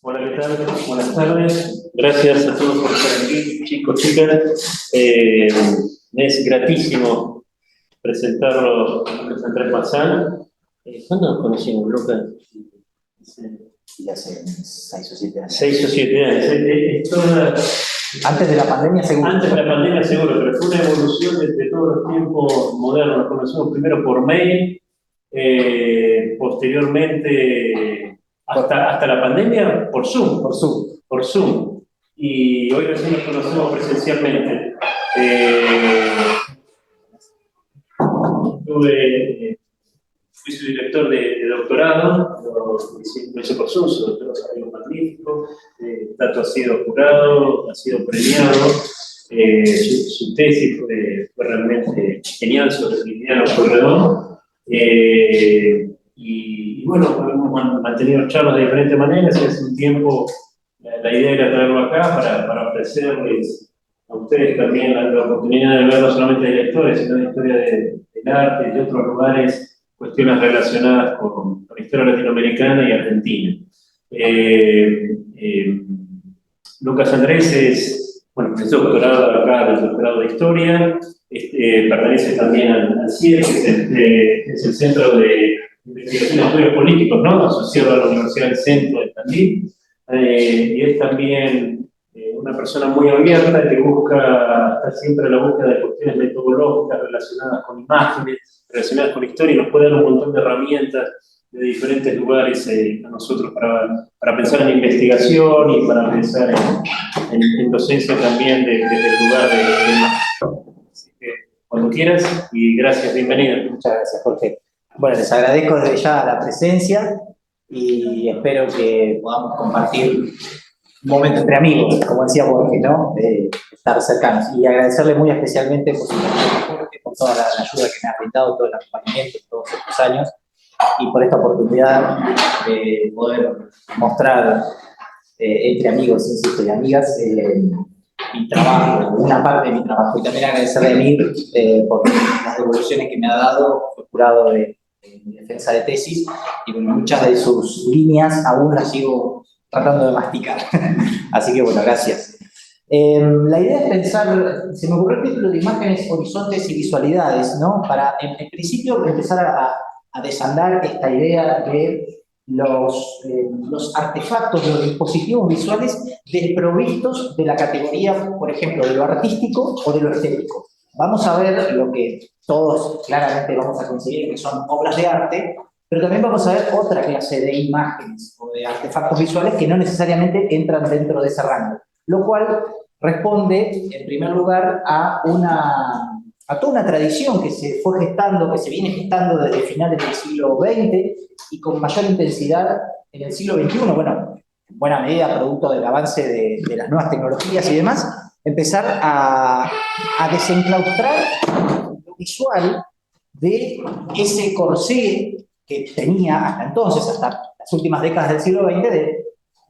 Hola, ¿qué tal? Buenas tardes. Gracias a todos por estar aquí, chicos, chicas. Me es gratísimo presentarlo a Lucas Andrés Mazán. ¿Cuándo nos conocimos, Lucas? Ya hace 6 o 7 años. 6 o 7 años. Antes de la pandemia, seguro. Antes de la pandemia, seguro, pero fue una evolución desde todos los tiempos modernos. Nos conocimos primero por mail, posteriormente, hasta la pandemia, por Zoom. Por Zoom. Y hoy recién nos conocemos presencialmente. Fui su director de doctorado, lo hice por Zoom, su doctorado es algo magnífico. Tato ha sido jurado, ha sido premiado. Su tesis fue realmente genial sobre el lineal corredor. Y bueno, hemos mantenido charlas de diferentes maneras y hace un tiempo la idea era traerlo acá para ofrecerles a ustedes también la oportunidad de ver no solamente de la historia, sino de historia del arte y de otros lugares, cuestiones relacionadas con la historia latinoamericana y argentina. Lucas Andrés es doctorado acá, del doctorado de historia, pertenece también al CIER, que es el Centro de Investigación de Estudios Políticos, ¿no? Asociado a la Universidad del Centro de Tandil, y es también una persona muy abierta que está siempre a la búsqueda de cuestiones metodológicas relacionadas con imágenes, relacionadas con historia, y nos puede dar un montón de herramientas de diferentes lugares a nosotros para pensar en investigación y para pensar en docencia también desde el lugar de. Así que cuando quieras, y gracias, bienvenido. Muchas gracias, Jorge. Bueno, les agradezco desde ya la presencia y espero que podamos compartir un momento entre amigos, como decía Jorge, ¿no? Estar cercanos. Y agradecerle muy especialmente por toda la ayuda que me ha brindado, todo el acompañamiento todos estos años, y por esta oportunidad de poder mostrar entre amigos, insisto, y amigas, mi trabajo, una parte de mi trabajo. Y también agradecerle a Emir por las devoluciones que me ha dado. Fue jurado de defensa de tesis, y bueno, muchas de sus líneas aún las sigo tratando de masticar. Así que bueno, gracias. La idea es pensar, se me ocurrió el título de Imágenes, Horizontes y Visualidades, ¿no? Para, en principio, empezar a desandar esta idea de los artefactos, los dispositivos visuales desprovistos de la categoría, por ejemplo, de lo artístico o de lo estético. Vamos a ver lo que todos claramente vamos a conseguir que son obras de arte, pero también vamos a ver otra clase de imágenes o de artefactos visuales que no necesariamente entran dentro de ese rango, lo cual responde, en primer lugar, a toda una tradición que se fue gestando, que se viene gestando desde finales del siglo XX y con mayor intensidad en el siglo XXI, bueno, en buena medida producto del avance de las nuevas tecnologías y demás, empezar a desenclaustrar lo visual de ese corsé que tenía hasta entonces, hasta las últimas décadas del siglo XX,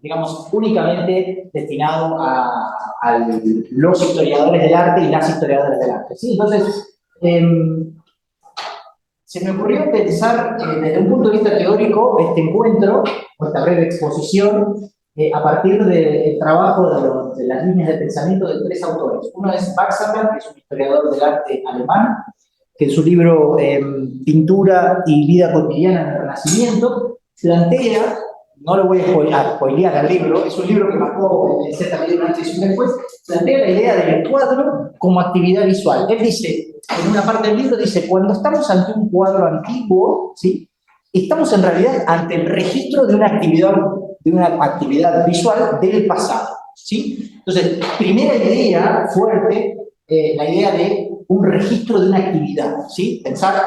digamos, únicamente destinado a los historiadores del arte y las historiadoras del arte, ¿sí? Entonces, se me ocurrió pensar desde un punto de vista teórico este encuentro, o esta breve exposición, a partir del trabajo de las líneas de pensamiento de 3 autores. Uno es Baxenberg, que es un historiador del arte alemán, que en su libro Pintura y Vida Cotidiana en el Renacimiento plantea, no lo voy a spoilear al libro, es un libro que marcó en cierta medida un antes y un después, plantea la idea del cuadro como actividad visual. Él dice, en una parte del libro, dice, cuando estamos ante un cuadro antiguo, ¿sí?, estamos en realidad ante el registro de una actividad visual del pasado, ¿sí? Entonces, primera idea fuerte, la idea de un registro de una actividad, ¿sí? Pensar,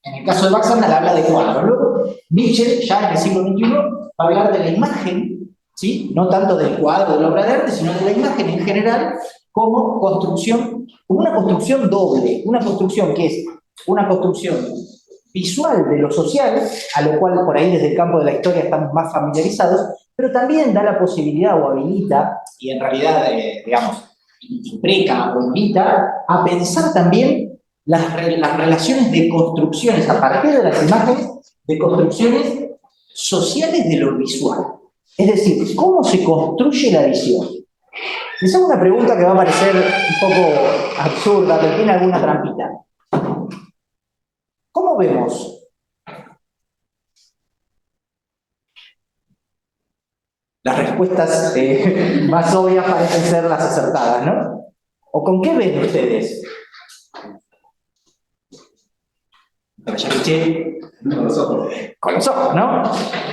en el caso de Baxenberg, habla de cuadro. Luego, Nietzsche, ya en el siglo XXI, va a hablar de la imagen, ¿sí?, no tanto del cuadro, de la obra de arte, sino de la imagen en general, como construcción, como una construcción doble, una construcción que es una construcción visual de lo social, a lo cual por ahí desde el campo de la historia estamos más familiarizados, pero también da la posibilidad o habilita, y en realidad, digamos, implica o invita a pensar también las relaciones de construcciones a partir de las imágenes, de construcciones sociales de lo visual. Es decir, ¿cómo se construye la visión? Les hago una pregunta que va a parecer un poco absurda, pero tiene alguna trampita. ¿Cómo vemos? Las respuestas más obvias parecen ser las acertadas, ¿no? ¿O con qué ven ustedes? Ya escuché. Con los ojos. Con los ojos, ¿no?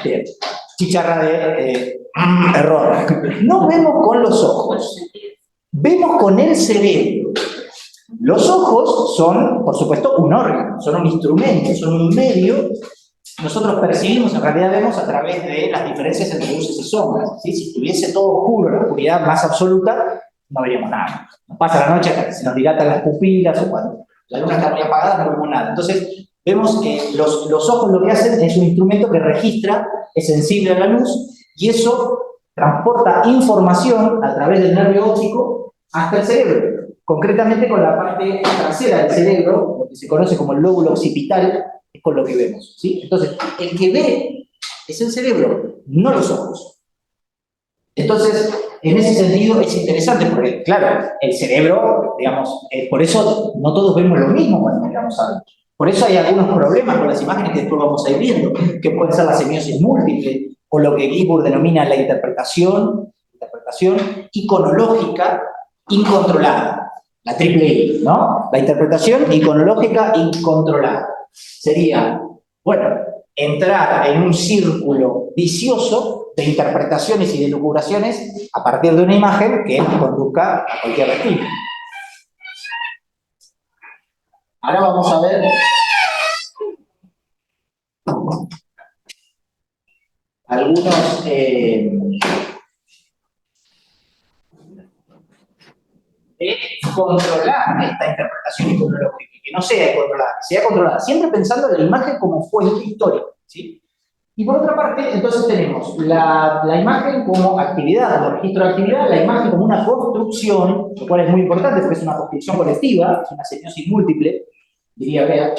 Bien. Chicharra de error. No vemos con los ojos. Vemos con el cerebro. Los ojos son, por supuesto, un órgano, son un instrumento, son un medio. Nosotros percibimos, en realidad vemos a través de las diferencias entre luces y sombras, ¿sí? Si estuviese todo oscuro, la oscuridad más absoluta, no veríamos nada. Nos pasa la noche hasta que se nos dilatan las pupilas, o cuando la luna está muy apagada no vemos nada. Entonces, vemos que los ojos lo que hacen es un instrumento que registra, es sensible a la luz, y eso transporta información a través del nervio óptico hasta el cerebro. Concretamente con la parte trasera del cerebro, lo que se conoce como el lóbulo occipital, es con lo que vemos, ¿sí? Entonces, el que ve es el cerebro, no los ojos. Entonces, en ese sentido es interesante porque, claro, el cerebro, digamos, por eso no todos vemos lo mismo cuando miramos algo. Por eso hay algunos problemas con las imágenes que después vamos a ir viendo, que pueden ser la semiosis múltiple, o lo que Guibord denomina la interpretación iconológica incontrolada. La triple I, ¿no? La interpretación iconológica incontrolada. Sería, bueno, entrar en un círculo vicioso de interpretaciones y de lucubraciones a partir de una imagen que conduzca a cualquier destino. Ahora vamos a ver algunos de controlar esta interpretación iconológica, que no sea controlada, que sea controlada, siempre pensando en la imagen como fuente histórica, ¿sí? Y por otra parte, entonces tenemos la imagen como actividad, como registro de actividad, la imagen como una construcción, lo cual es muy importante porque es una construcción colectiva, es una semiosis múltiple, diría Bea.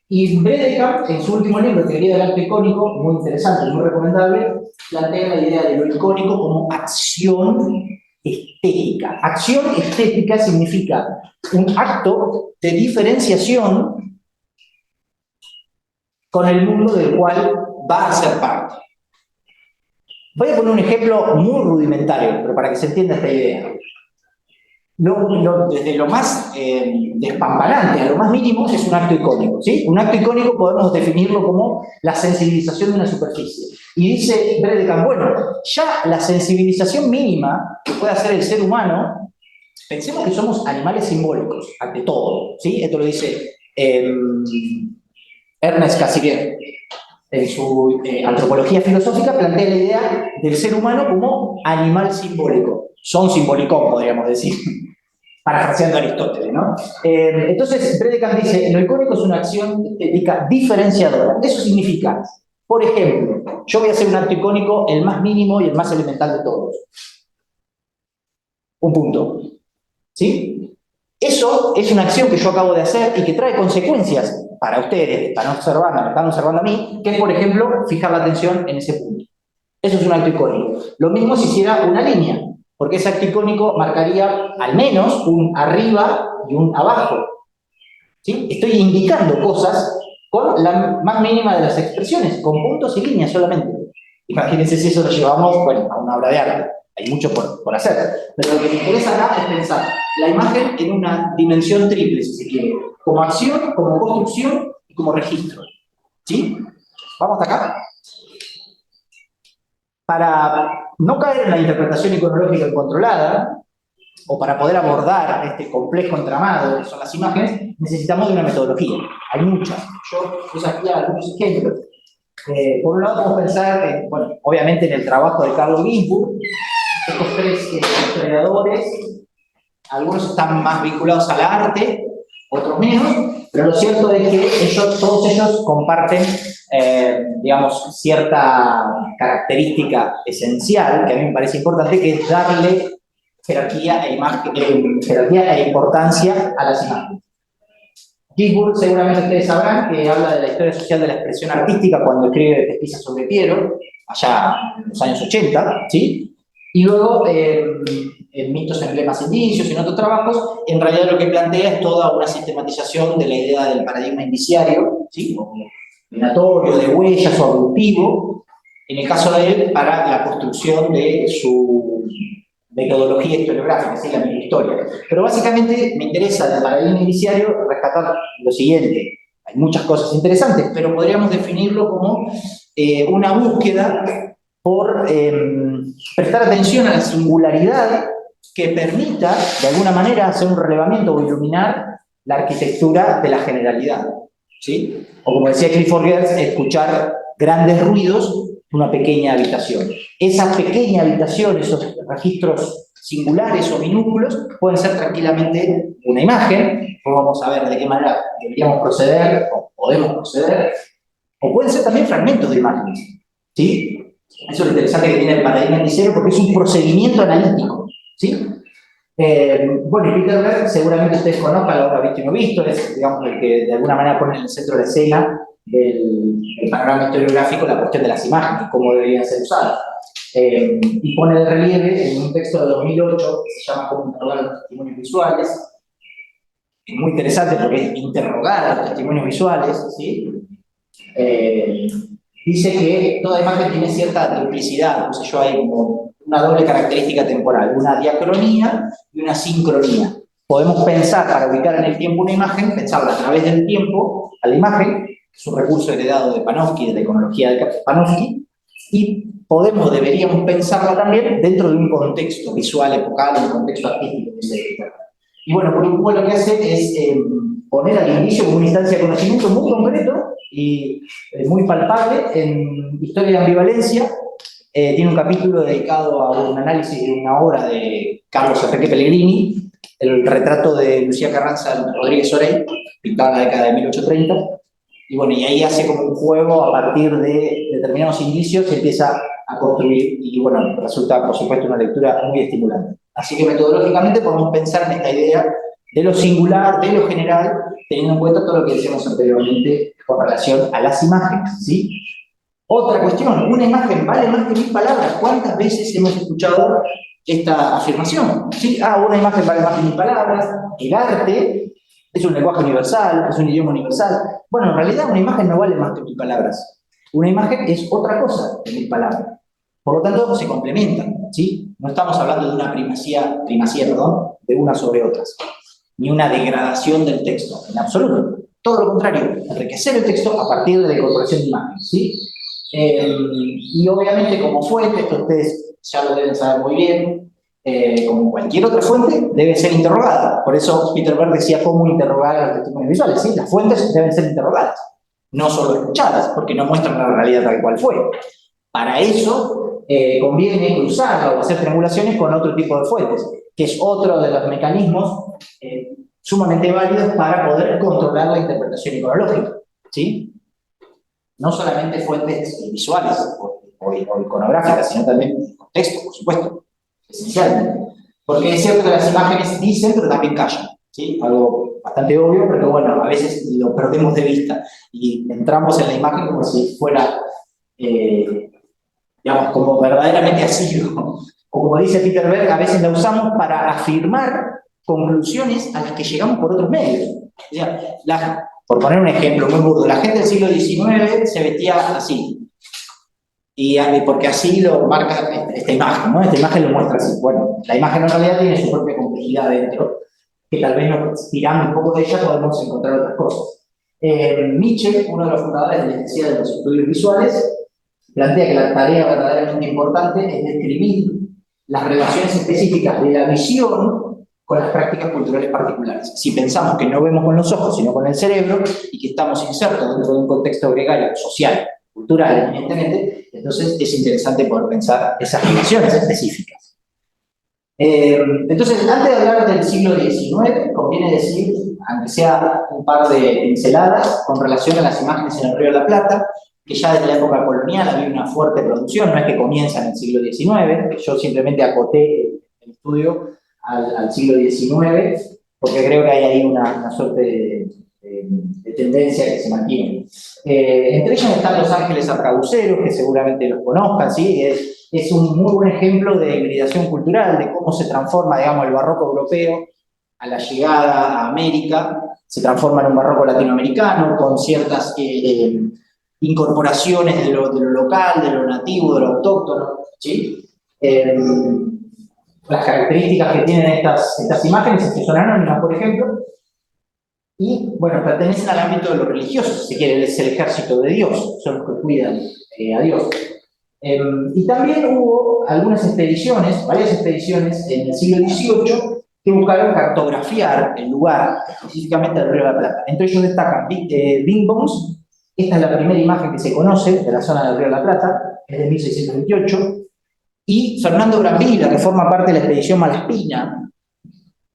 Y Bredekamp, en su último libro, Teoría del Acto Icónico, muy interesante y muy recomendable, plantea la idea de lo icónico como acción estética. Acción estética significa un acto de diferenciación con el mundo del cual va a ser parte. Voy a poner un ejemplo muy rudimentario, pero para que se entienda esta idea. Desde lo más despampanante a lo más mínimo es un acto icónico, ¿sí? Un acto icónico podemos definirlo como la sensibilización de una superficie. Y dice Bredekamp, bueno, ya la sensibilización mínima que puede hacer el ser humano, pensemos que somos animales simbólicos, ante todo, ¿sí? Esto lo dice Ernest Cassirer. En su antropología filosófica plantea la idea del ser humano como animal simbólico. Son simbolicón, podríamos decir, parafraseando a Aristóteles, ¿no? Entonces, Bredekamp dice, lo icónico es una acción estética diferenciadora. Eso significa, por ejemplo, yo voy a hacer un acto icónico el más mínimo y el más elemental de todos. Un punto. ¿Sí? Eso es una acción que yo acabo de hacer y que trae consecuencias para ustedes, que están observando a mí, que es, por ejemplo, fijar la atención en ese punto. Eso es un acto icónico. Lo mismo si hiciera una línea, porque ese acto icónico marcaría al menos un arriba y un abajo. ¿Sí? Estoy indicando cosas con la más mínima de las expresiones, con puntos y líneas solamente. Imagínense si eso lo llevamos, bueno, a una obra de arte. Hay mucho por hacer. Pero lo que me interesa acá es pensar la imagen en una dimensión triple, si se quiere. Como acción, como construcción y como registro. ¿Sí? ¿Vamos hasta acá? Para no caer en la interpretación iconológica incontrolada, o para poder abordar este complejo entramado que son las imágenes, necesitamos de una metodología. Hay muchas. Yo puse aquí algunos ejemplos. Por un lado, podemos pensar, bueno, obviamente en el trabajo de Carlo Ginzburg. Estos tres historiadores, algunos están más vinculados al arte, otros menos, pero lo cierto es que todos ellos comparten, digamos, cierta característica esencial, que a mí me parece importante, que es darle jerarquía e importancia a las imágenes. Ginzburg, seguramente ustedes sabrán, que habla de la historia social de la expresión artística cuando escribe Pesquisa sobre Piero, allá en los años 80, ¿sí? Y luego, en Mitos, Emblemas, Indicios y en otros trabajos, en realidad lo que plantea es toda una sistematización de la idea del paradigma indiciario, ¿sí? O combinatorio, de huellas o abductivo, en el caso de él, para la construcción de su metodología historiográfica, ¿sí? La microhistoria. Pero básicamente me interesa del paradigma indiciario rescatar lo siguiente. Hay muchas cosas interesantes, pero podríamos definirlo como una búsqueda por prestar atención a la singularidad que permita, de alguna manera, hacer un relevamiento o iluminar la arquitectura de la generalidad, ¿sí? O como decía Clifford Geertz, escuchar grandes ruidos en una pequeña habitación. Esa pequeña habitación, esos registros singulares o minúsculos, pueden ser tranquilamente una imagen. Vamos a ver de qué manera deberíamos proceder o podemos proceder, o pueden ser también fragmentos de imágenes, ¿sí? Eso es lo interesante que tiene el paradigma indiciario, porque es un procedimiento analítico, ¿sí? Bueno, y Peter Berg, seguramente ustedes conozcan, lo habrán visto y no visto, es, digamos, el que de alguna manera pone en el centro de la escena del panorama historiográfico la cuestión de las imágenes, cómo deberían ser usadas. Y pone de relieve en un texto de 2008 que se llama Cómo interrogar los testimonios visuales. Es muy interesante porque es interrogar a los testimonios visuales, ¿sí? Dice que toda imagen tiene cierta duplicidad, no sé yo, hay como una doble característica temporal, una diacronía y una sincronía. Podemos pensar, para ubicar en el tiempo una imagen, pensarla a través del tiempo a la imagen, que es un recurso heredado de Panofsky, de la iconología de Panofsky, y deberíamos pensarla también dentro de un contexto visual, epocal, un contexto artístico. Y bueno, por un poco lo que hace es poner al inicio como una instancia de conocimiento muy concreto y muy palpable en Historia de Ambivalencia. Tiene un capítulo dedicado a un análisis de una obra de Carlos Enrique Pellegrini, el retrato de Lucía Carranza Rodríguez Orey, pintado en la década de 1830. Y bueno, y ahí hace como un juego a partir de determinados indicios y empieza a construir, y bueno, resulta por supuesto una lectura muy estimulante. Así que metodológicamente podemos pensar en esta idea de lo singular, de lo general, teniendo en cuenta todo lo que decíamos anteriormente con relación a las imágenes, ¿sí? Otra cuestión, una imagen vale más que 1000 palabras. ¿Cuántas veces hemos escuchado esta afirmación? ¿Sí? Una imagen vale más que 1000 palabras. El arte es un lenguaje universal, es un idioma universal. Bueno, en realidad una imagen no vale más que 1000 palabras. Una imagen es otra cosa que 1000 palabras. Por lo tanto, se complementan, ¿sí? No estamos hablando de una primacía, de unas sobre otras, ni una degradación del texto, en absoluto. Todo lo contrario, enriquecer el texto a partir de la incorporación de imágenes, ¿sí? Y obviamente como fuente, esto ustedes ya lo deben saber muy bien, como cualquier otra fuente, debe ser interrogada. Por eso Peter Berg decía cómo interrogar a los testimonios visuales, ¿sí? Las fuentes deben ser interrogadas, no solo escuchadas, porque no muestran la realidad tal cual fue. Para eso conviene cruzarla o hacer triangulaciones con otro tipo de fuentes, que es otro de los mecanismos sumamente válidos para poder controlar la interpretación iconológica, ¿sí? No solamente fuentes visuales o iconográficas, sino también contexto, por supuesto, esencialmente. Porque es cierto que las imágenes dicen, pero también callan, ¿sí? Algo bastante obvio, pero bueno, a veces lo perdemos de vista y entramos en la imagen como si fuera, digamos, como verdaderamente así, ¿no? O como dice Peter Berg, a veces la usamos para afirmar conclusiones a las que llegamos por otros medios. O sea, por poner un ejemplo muy burdo, la gente del siglo XIX se vestía así. Y porque así lo marca esta imagen, ¿no? Esta imagen lo muestra así. Bueno, la imagen en realidad tiene su propia complejidad dentro, que tal vez tirando un poco de ella podemos encontrar otras cosas. Mitchell, uno de los fundadores de la Universidad de los Estudios Visuales, plantea que la tarea verdaderamente importante es describir las relaciones específicas de la visión con las prácticas culturales particulares. Si pensamos que no vemos con los ojos, sino con el cerebro, y que estamos insertos dentro de un contexto gregario, social, cultural, evidentemente, entonces es interesante poder pensar esas relaciones específicas. Entonces, antes de hablar del siglo XIX, conviene decir, aunque sea un par de pinceladas, con relación a las imágenes en el Río de la Plata, que ya desde la época colonial había una fuerte producción, no es que comienza en el siglo XIX, yo simplemente acoté el estudio al siglo XIX, porque creo que hay ahí una suerte de tendencia que se mantienen. Entre ellos están los ángeles arcabuceros, que seguramente los conozcan, ¿sí? Es un muy buen ejemplo de hibridación cultural, de cómo se transforma, digamos, el barroco europeo a la llegada a América, se transforma en un barroco latinoamericano con ciertas incorporaciones de lo local, de lo nativo, de lo autóctono, ¿sí? Las características que tienen estas imágenes es que son anónimas, por ejemplo, y, bueno, pertenecen al ámbito de lo religioso, si se quiere, es el ejército de Dios, son los que cuidan a Dios. Y también hubo algunas expediciones, varias expediciones en el siglo XVIII, que buscaron cartografiar el lugar, específicamente del Río de la Plata. Entre ellos destacan Bing Bones, esta es la primera imagen que se conoce de la zona del Río de la Plata, es de 1628, y Fernando Brambilla, que forma parte de la expedición Malaspina,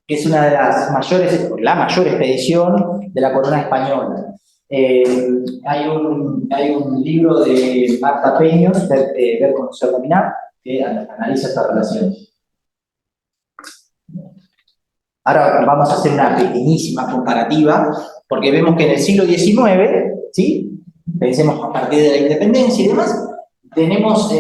que es una de las mayores, la mayor expedición de la corona española. Hay un libro de Marta Peños, Ver, Conocer, Dominar, que analiza esta relación. Ahora vamos a hacer una pequeñísima comparativa, porque vemos que en el siglo XIX, ¿sí? Pensemos a partir de la independencia y demás, tenemos,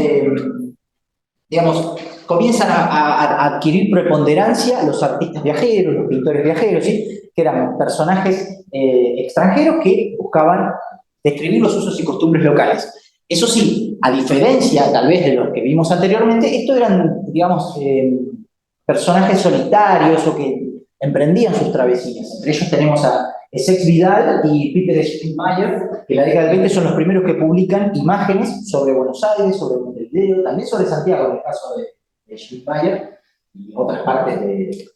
digamos, comienzan a adquirir preponderancia los artistas viajeros, los pintores viajeros, ¿sí? Que eran personajes extranjeros que buscaban describir los usos y costumbres locales. Eso sí, a diferencia tal vez de los que vimos anteriormente, estos eran, digamos, personajes solitarios o que emprendían sus travesías. Entre ellos tenemos a Essex Vidal y Peter Schmidmayer, que en la década del 20 son los primeros que publican imágenes sobre Buenos Aires, sobre Montevideo, también sobre Santiago, en el caso de Schmidmayer y otras partes del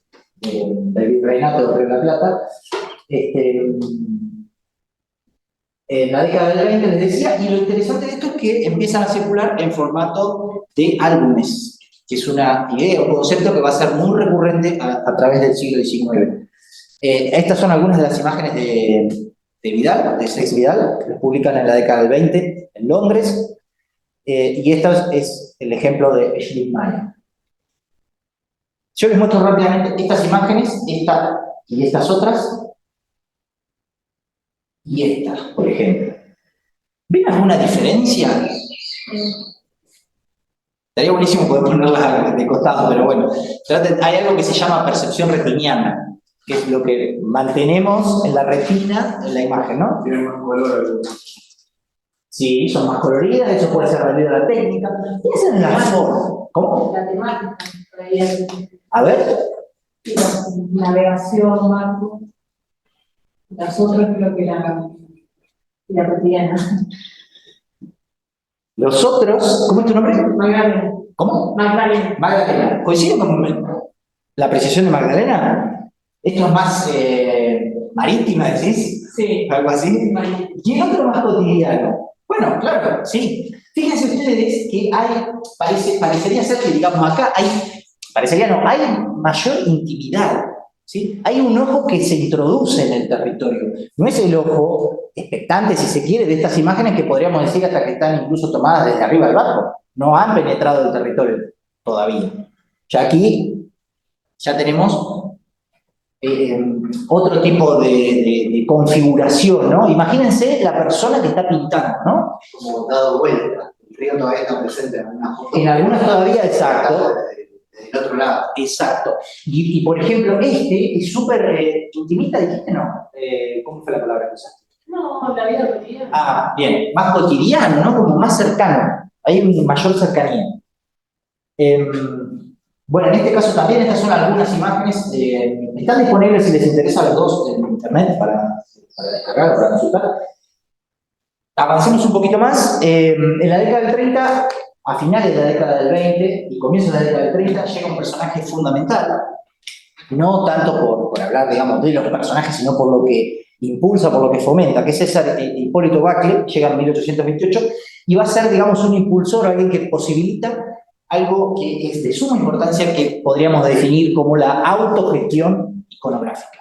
virreinato del Río de la Plata. En la década del 20 les decía, y lo interesante de esto es que empiezan a circular en formato de álbumes, que es una idea o concepto que va a ser muy recurrente a través del siglo XIX. Estas son algunas de las imágenes de Vidal, de Essex Vidal, que las publican en la década del 20 en Londres, y este es el ejemplo de Schmidmayer. Yo les muestro rápidamente estas imágenes, esta y estas otras, y esta, por ejemplo. ¿Ven alguna diferencia? Estaría buenísimo poder ponerla de costado, pero bueno. Hay algo que se llama percepción retiniana, que es lo que mantenemos en la retina en la imagen, ¿no? Tienen más color. Sí, son más coloridas, eso puede ser debido a la técnica. Piensen en la forma. ¿Cómo? La temática. A ver. Navegación, marco. Las otras creo que la cotidiana. Los otros, ¿cómo es tu nombre? Magdalena. ¿Cómo? Magdalena. Magdalena. ¿Coincide con la apreciación de Magdalena? Esto es más marítima, decís. Sí. Algo así. Y el otro más cotidiano. Bueno, claro, sí. Fíjense ustedes que parecería ser que, digamos, acá hay mayor intimidad, ¿sí? Hay un ojo que se introduce en el territorio. No es el ojo expectante, si se quiere, de estas imágenes que podríamos decir hasta que están incluso tomadas desde arriba al bajo. No han penetrado el territorio todavía. Ya aquí, ya tenemos otro tipo de configuración, ¿no? Imagínense la persona que está pintando, ¿no? Como dado vuelta. El río todavía está presente en algunas fotos. En algunas todavía, exacto. Del otro lado. Exacto. Y por ejemplo, este es súper intimista, dijiste, ¿no? ¿Cómo fue la palabra que usaste? No, la vida cotidiana. Ah, bien, más cotidiano, ¿no? Como más cercano. Hay una mayor cercanía. Bueno, en este caso también estas son algunas imágenes. Están disponibles si les interesa los dos en internet para descargar, para consultar. Avancemos un poquito más. En la década del 30, a finales de la década del 20 y comienzos de la década del 30, llega un personaje fundamental. No tanto por hablar, digamos, de los personajes, sino por lo que impulsa, por lo que fomenta, que es César Hipólito Bacle, llega en 1828, y va a ser, digamos, un impulsor, alguien que posibilita algo que es de suma importancia, que podríamos definir como la autogestión iconográfica.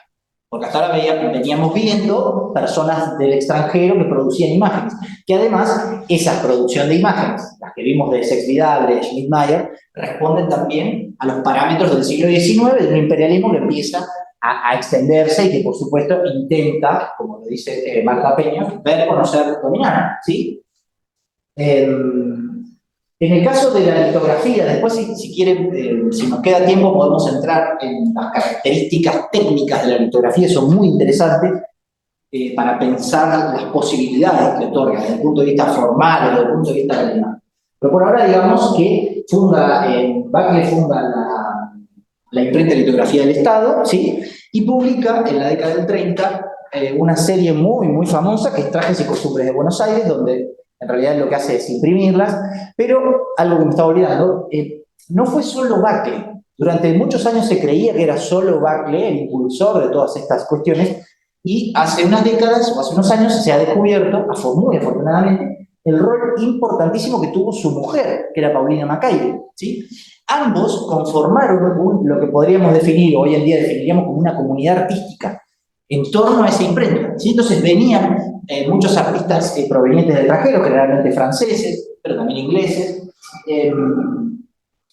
Porque hasta ahora veníamos viendo personas del extranjero que producían imágenes, que además, esa producción de imágenes, las que vimos de Essex Vidal, de Schmidmayer, responden también a los parámetros del siglo XIX, de un imperialismo que empieza a extenderse y que, por supuesto, intenta, como lo dice Marta Peña, ver, conocer, dominar, ¿sí? En el caso de la litografía, después si quieren, si nos queda tiempo, podemos entrar en las características técnicas de la litografía, son muy interesantes para pensar las posibilidades que otorga desde el punto de vista formal o desde el punto de vista de la imagen. Pero por ahora digamos que Bacle funda la imprenta de litografía del Estado, ¿sí? Y publica en la década del 30 una serie muy famosa que es Trajes y Costumbres de Buenos Aires, donde en realidad lo que hace es imprimirlas, pero algo que me estaba olvidando, no fue solo Bacle. Durante muchos años se creía que era solo Bacle el impulsor de todas estas cuestiones, y hace unas décadas o hace unos años se ha descubierto, muy afortunadamente, el rol importantísimo que tuvo su mujer, que era Paulina Macaire, ¿sí? Ambos conformaron lo que podríamos definir, hoy en día definiríamos como una comunidad artística, en torno a esa imprenta, ¿sí? Entonces venían muchos artistas provenientes del extranjero, generalmente franceses, pero también ingleses,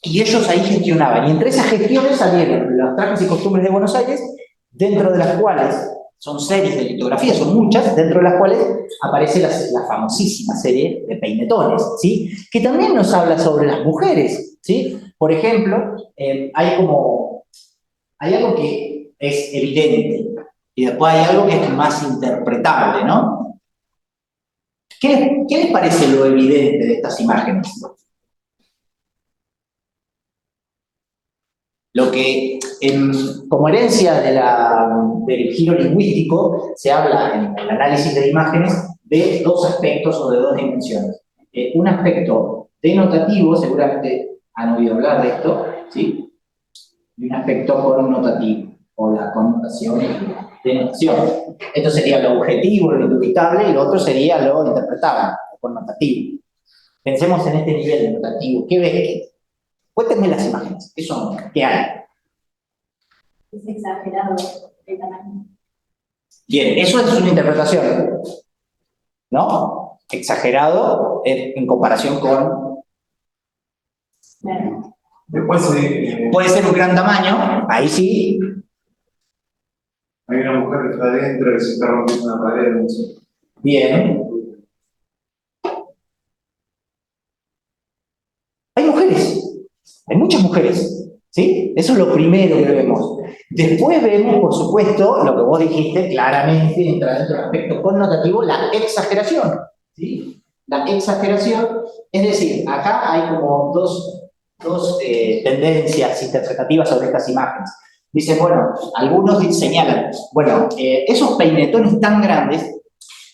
y ellos ahí gestionaban. Y entre esas gestiones salieron los Trajes y Costumbres de Buenos Aires, dentro de las cuales son series de litografía, son muchas, dentro de las cuales aparece la famosísima serie de Peinetones, ¿sí? Que también nos habla sobre las mujeres, ¿sí? Por ejemplo, hay algo que es evidente, y después hay algo que es más interpretable, ¿no? ¿Qué les parece lo evidente de estas imágenes? Lo que, como herencia del giro lingüístico, se habla en el análisis de imágenes de dos aspectos o de dos dimensiones. Un aspecto denotativo, seguramente han oído hablar de esto, ¿sí? Y un aspecto connotativo, o la connotación y la denotación. Esto sería lo objetivo, lo indubitable, y lo otro sería lo interpretable, lo connotativo. Pensemos en este nivel denotativo. ¿Qué ves? Cuéntenme las imágenes. ¿Qué son? ¿Qué hay? Es exagerado el tamaño. Bien, eso es una interpretación, ¿no? Exagerado en comparación con... Claro. Después Puede ser un gran tamaño, ahí sí. hay una mujer que está adentro y se está rompiendo una pared. No sé. Bien. Hay mujeres, hay muchas mujeres, ¿sí? Eso es lo primero que vemos. Después vemos, por supuesto, lo que vos dijiste, claramente entra dentro del aspecto connotativo, la exageración, ¿sí? La exageración, es decir, acá hay como dos tendencias interpretativas sobre estas imágenes. Dicen, bueno, algunos señalan, bueno, esos peinetones tan grandes,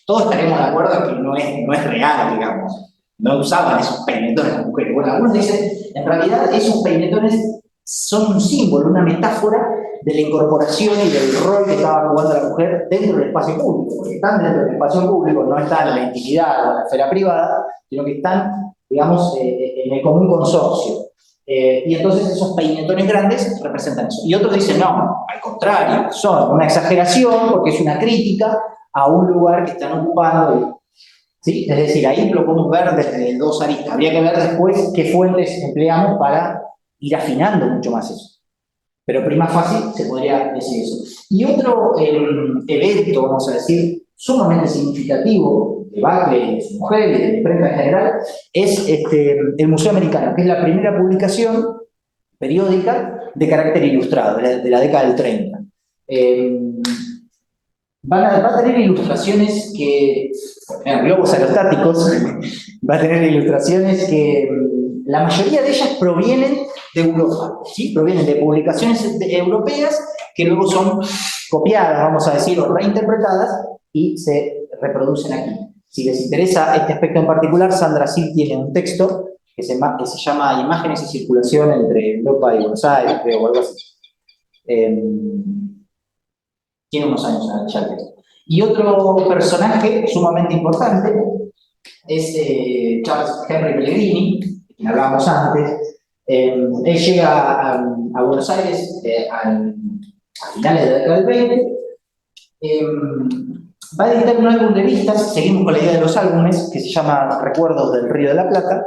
todos estaremos de acuerdo en que no es real, digamos. No usaban esos peinetones las mujeres. Bueno, algunos dicen, en realidad esos peinetones son un símbolo, una metáfora de la incorporación y del rol que estaba jugando la mujer dentro del espacio público, porque están dentro del espacio público, no están en la intimidad o en la esfera privada, sino que están, digamos, en el común consorcio. Y entonces esos peinetones grandes representan eso. Y otros dicen, no, al contrario, son una exageración porque es una crítica a un lugar que están ocupando. ¿Sí? Es decir, ahí lo podemos ver desde dos aristas. Habría que ver después qué fuentes empleamos para ir afinando mucho más eso. Pero prima facie se podría decir eso. Y otro evento, vamos a decir, sumamente significativo de Bacle y de su mujer y de la imprenta en general, es el Museo Americano, que es la primera publicación periódica de carácter ilustrado, de la década del 30. Va a tener ilustraciones que, globos aerostáticos, va a tener ilustraciones que la mayoría de ellas provienen de Europa, ¿sí? Provienen de publicaciones europeas que luego son copiadas, vamos a decir, o reinterpretadas y se reproducen aquí. Si les interesa este aspecto en particular, Sandra Sil tiene un texto que se llama Imágenes y circulación entre Europa y Buenos Aires, creo, o algo así. Tiene unos años ya el texto. Y otro personaje sumamente importante es Charles Henry Pellegrini, de quien hablábamos antes. Él llega a Buenos Aires a finales de la década del 20. Va a editar un álbum de vistas, seguimos con la idea de los álbumes, que se llama Recuerdos del Río de la Plata.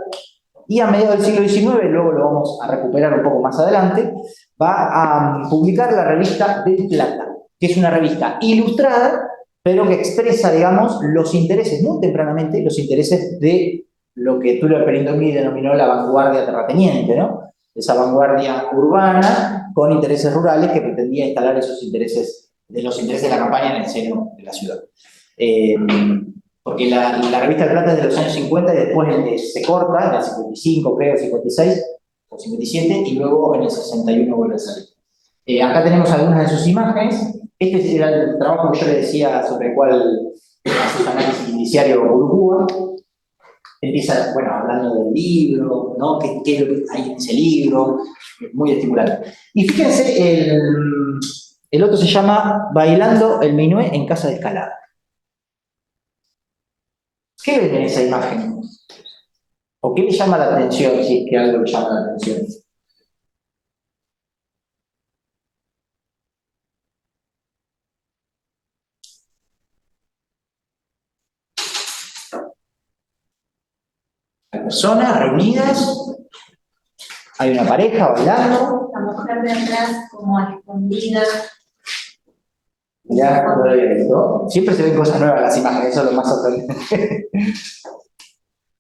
y a mediados del siglo XIX, luego lo vamos a recuperar un poco más adelante, va a publicar la revista Del Plata, que es una revista ilustrada, pero que expresa, digamos, los intereses, muy tempranamente, los intereses de lo que Tulio Perindomini denominó la vanguardia terrateniente, ¿no? Esa vanguardia urbana con intereses rurales que pretendía instalar esos intereses, los intereses de la campaña en el seno de la ciudad. Porque la revista del Plata es de los años 50 y después se corta, en el 55, creo, 56 o 57, y luego en el 61 vuelve a salir. Acá tenemos algunas de sus imágenes. Este era el trabajo que yo le decía sobre el cual hace su análisis indiciario Urgúa. Empieza, bueno, hablando del libro, ¿no? ¿Qué es lo que hay en ese libro? Muy estimulante. Y fíjense, el otro se llama Bailando el Minué en Casa de Escalada. ¿Qué ven en esa imagen? ¿O qué le llama la atención, si es que algo le llama la atención? Hay personas reunidas, hay una pareja bailando. La mujer de atrás como a escondida. Ya, no lo había visto. Siempre se ven cosas nuevas en las imágenes, eso es lo más sorprendente.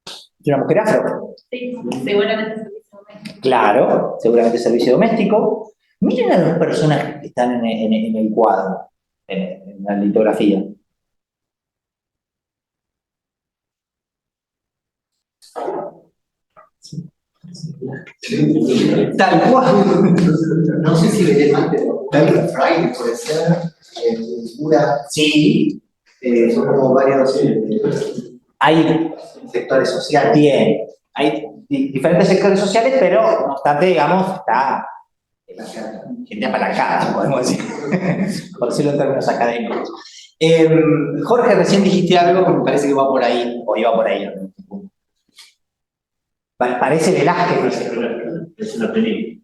¿Es una mujer afro? Sí, seguramente servicio doméstico. Claro, seguramente servicio doméstico. Miren a los personajes que están en el cuadro, en la litografía. Tal cual. No sé si veré más, pero Belgrade Friday puede ser, Pura, Sí, son como varios hay sectores sociales. bien, hay diferentes sectores sociales, pero no obstante, digamos, está gente apalancada, podemos decir, por decirlo en términos académicos. Jorge, recién dijiste algo que me parece que va por ahí, o iba por ahí. Parece Velázquez, dice. Es una película.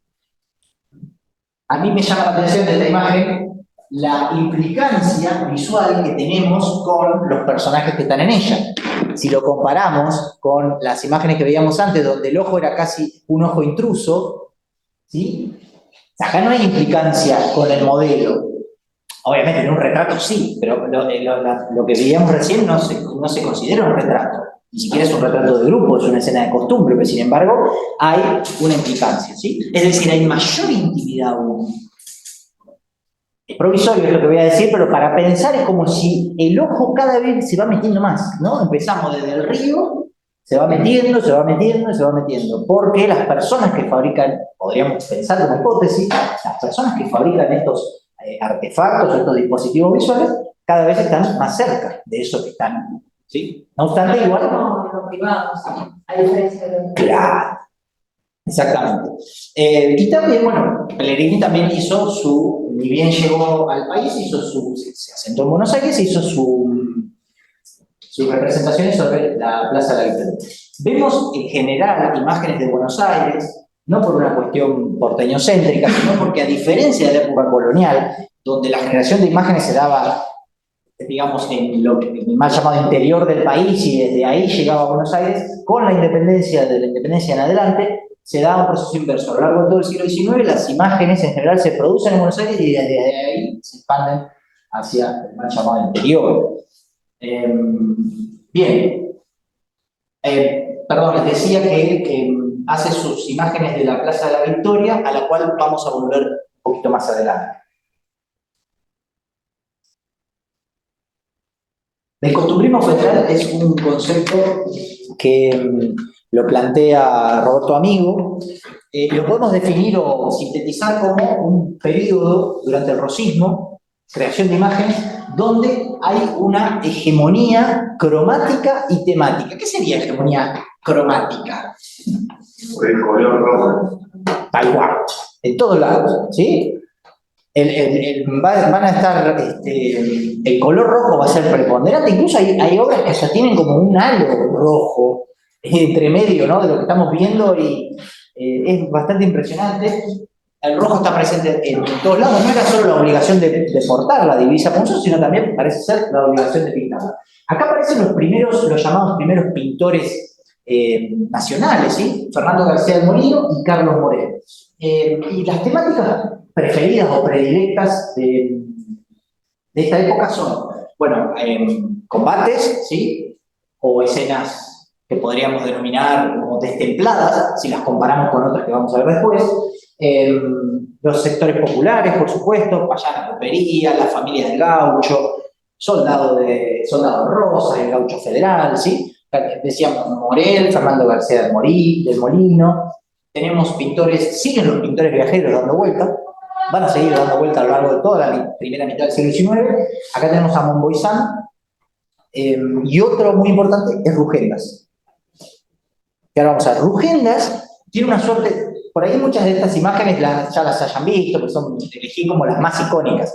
A mí me llama la atención de esta imagen la implicancia visual que tenemos con los personajes que están en ella. Si lo comparamos con las imágenes que veíamos antes, donde el ojo era casi un ojo intruso, ¿sí? Acá no hay implicancia con el modelo. Obviamente en un retrato sí, pero lo que veíamos recién no se considera un retrato. Ni siquiera es un retrato de grupo, es una escena de costumbre, pero sin embargo hay una implicancia, ¿sí? Es decir, hay mayor intimidad aún. Es provisorio es lo que voy a decir, pero para pensar es como si el ojo cada vez se va metiendo más, ¿no? Empezamos desde el río, se va metiendo, se va metiendo, se va metiendo, porque las personas que fabrican, podríamos pensar como hipótesis, las personas que fabrican estos artefactos, estos dispositivos visuales, cada vez están más cerca de eso que están, ¿sí? No obstante, igual... No, los privados, a diferencia de los... Claro, exactamente. Y también, bueno, Pellegrini también hizo ni bien llegó al país, se asentó en Buenos Aires, hizo sus representaciones sobre la Plaza de la Victoria. Vemos en general imágenes de Buenos Aires, no por una cuestión porteñocéntrica, sino porque a diferencia de la época colonial, donde la generación de imágenes se daba, digamos, en el mal llamado interior del país y desde ahí llegaba a Buenos Aires, con la independencia, de la independencia en adelante, se da un proceso inverso. A lo largo de todo el siglo XIX, las imágenes en general se producen en Buenos Aires y desde ahí se expanden hacia el mal llamado interior. Bien. Perdón, les decía que hace sus imágenes de la Plaza de la Victoria, a la cual vamos a volver un poquito más adelante. El costumbrismo federal es un concepto que lo plantea Roberto Amigo. Lo podemos definir o sintetizar como un periodo durante el rosismo, creación de imágenes, donde hay una hegemonía cromática y temática. ¿Qué sería hegemonía cromática? El color rojo. Tal cual, en todos lados, ¿sí? Van a estar, el color rojo va a ser preponderante, incluso hay obras que ya tienen como un halo rojo entre medio, ¿no? De lo que estamos viendo y es bastante impresionante. El rojo está presente en todos lados, no era solo la obligación de portar la divisa punzón, sino también parece ser la obligación de pintarla. Acá aparecen los llamados primeros pintores nacionales, ¿sí? Fernando García del Molino y Carlos Morel. Y las temáticas preferidas o predilectas de esta época son, bueno, combates, ¿sí? O escenas que podríamos denominar como destempladas, si las comparamos con otras que vamos a ver después. Los sectores populares, por supuesto, Payana Ropería, la familia del gaucho, Soldado Rosas, el gaucho federal, ¿sí? Decíamos Morel, Fernando García del Molino. Tenemos pintores, siguen los pintores viajeros dando vuelta, van a seguir dando vuelta a lo largo de toda la primera mitad del siglo XIX. Acá tenemos a Montboisan, y otro muy importante es Rugendas. Y ahora vamos a ver, Rugendas tiene una suerte, por ahí muchas de estas imágenes ya las hayan visto, porque elegí como las más icónicas.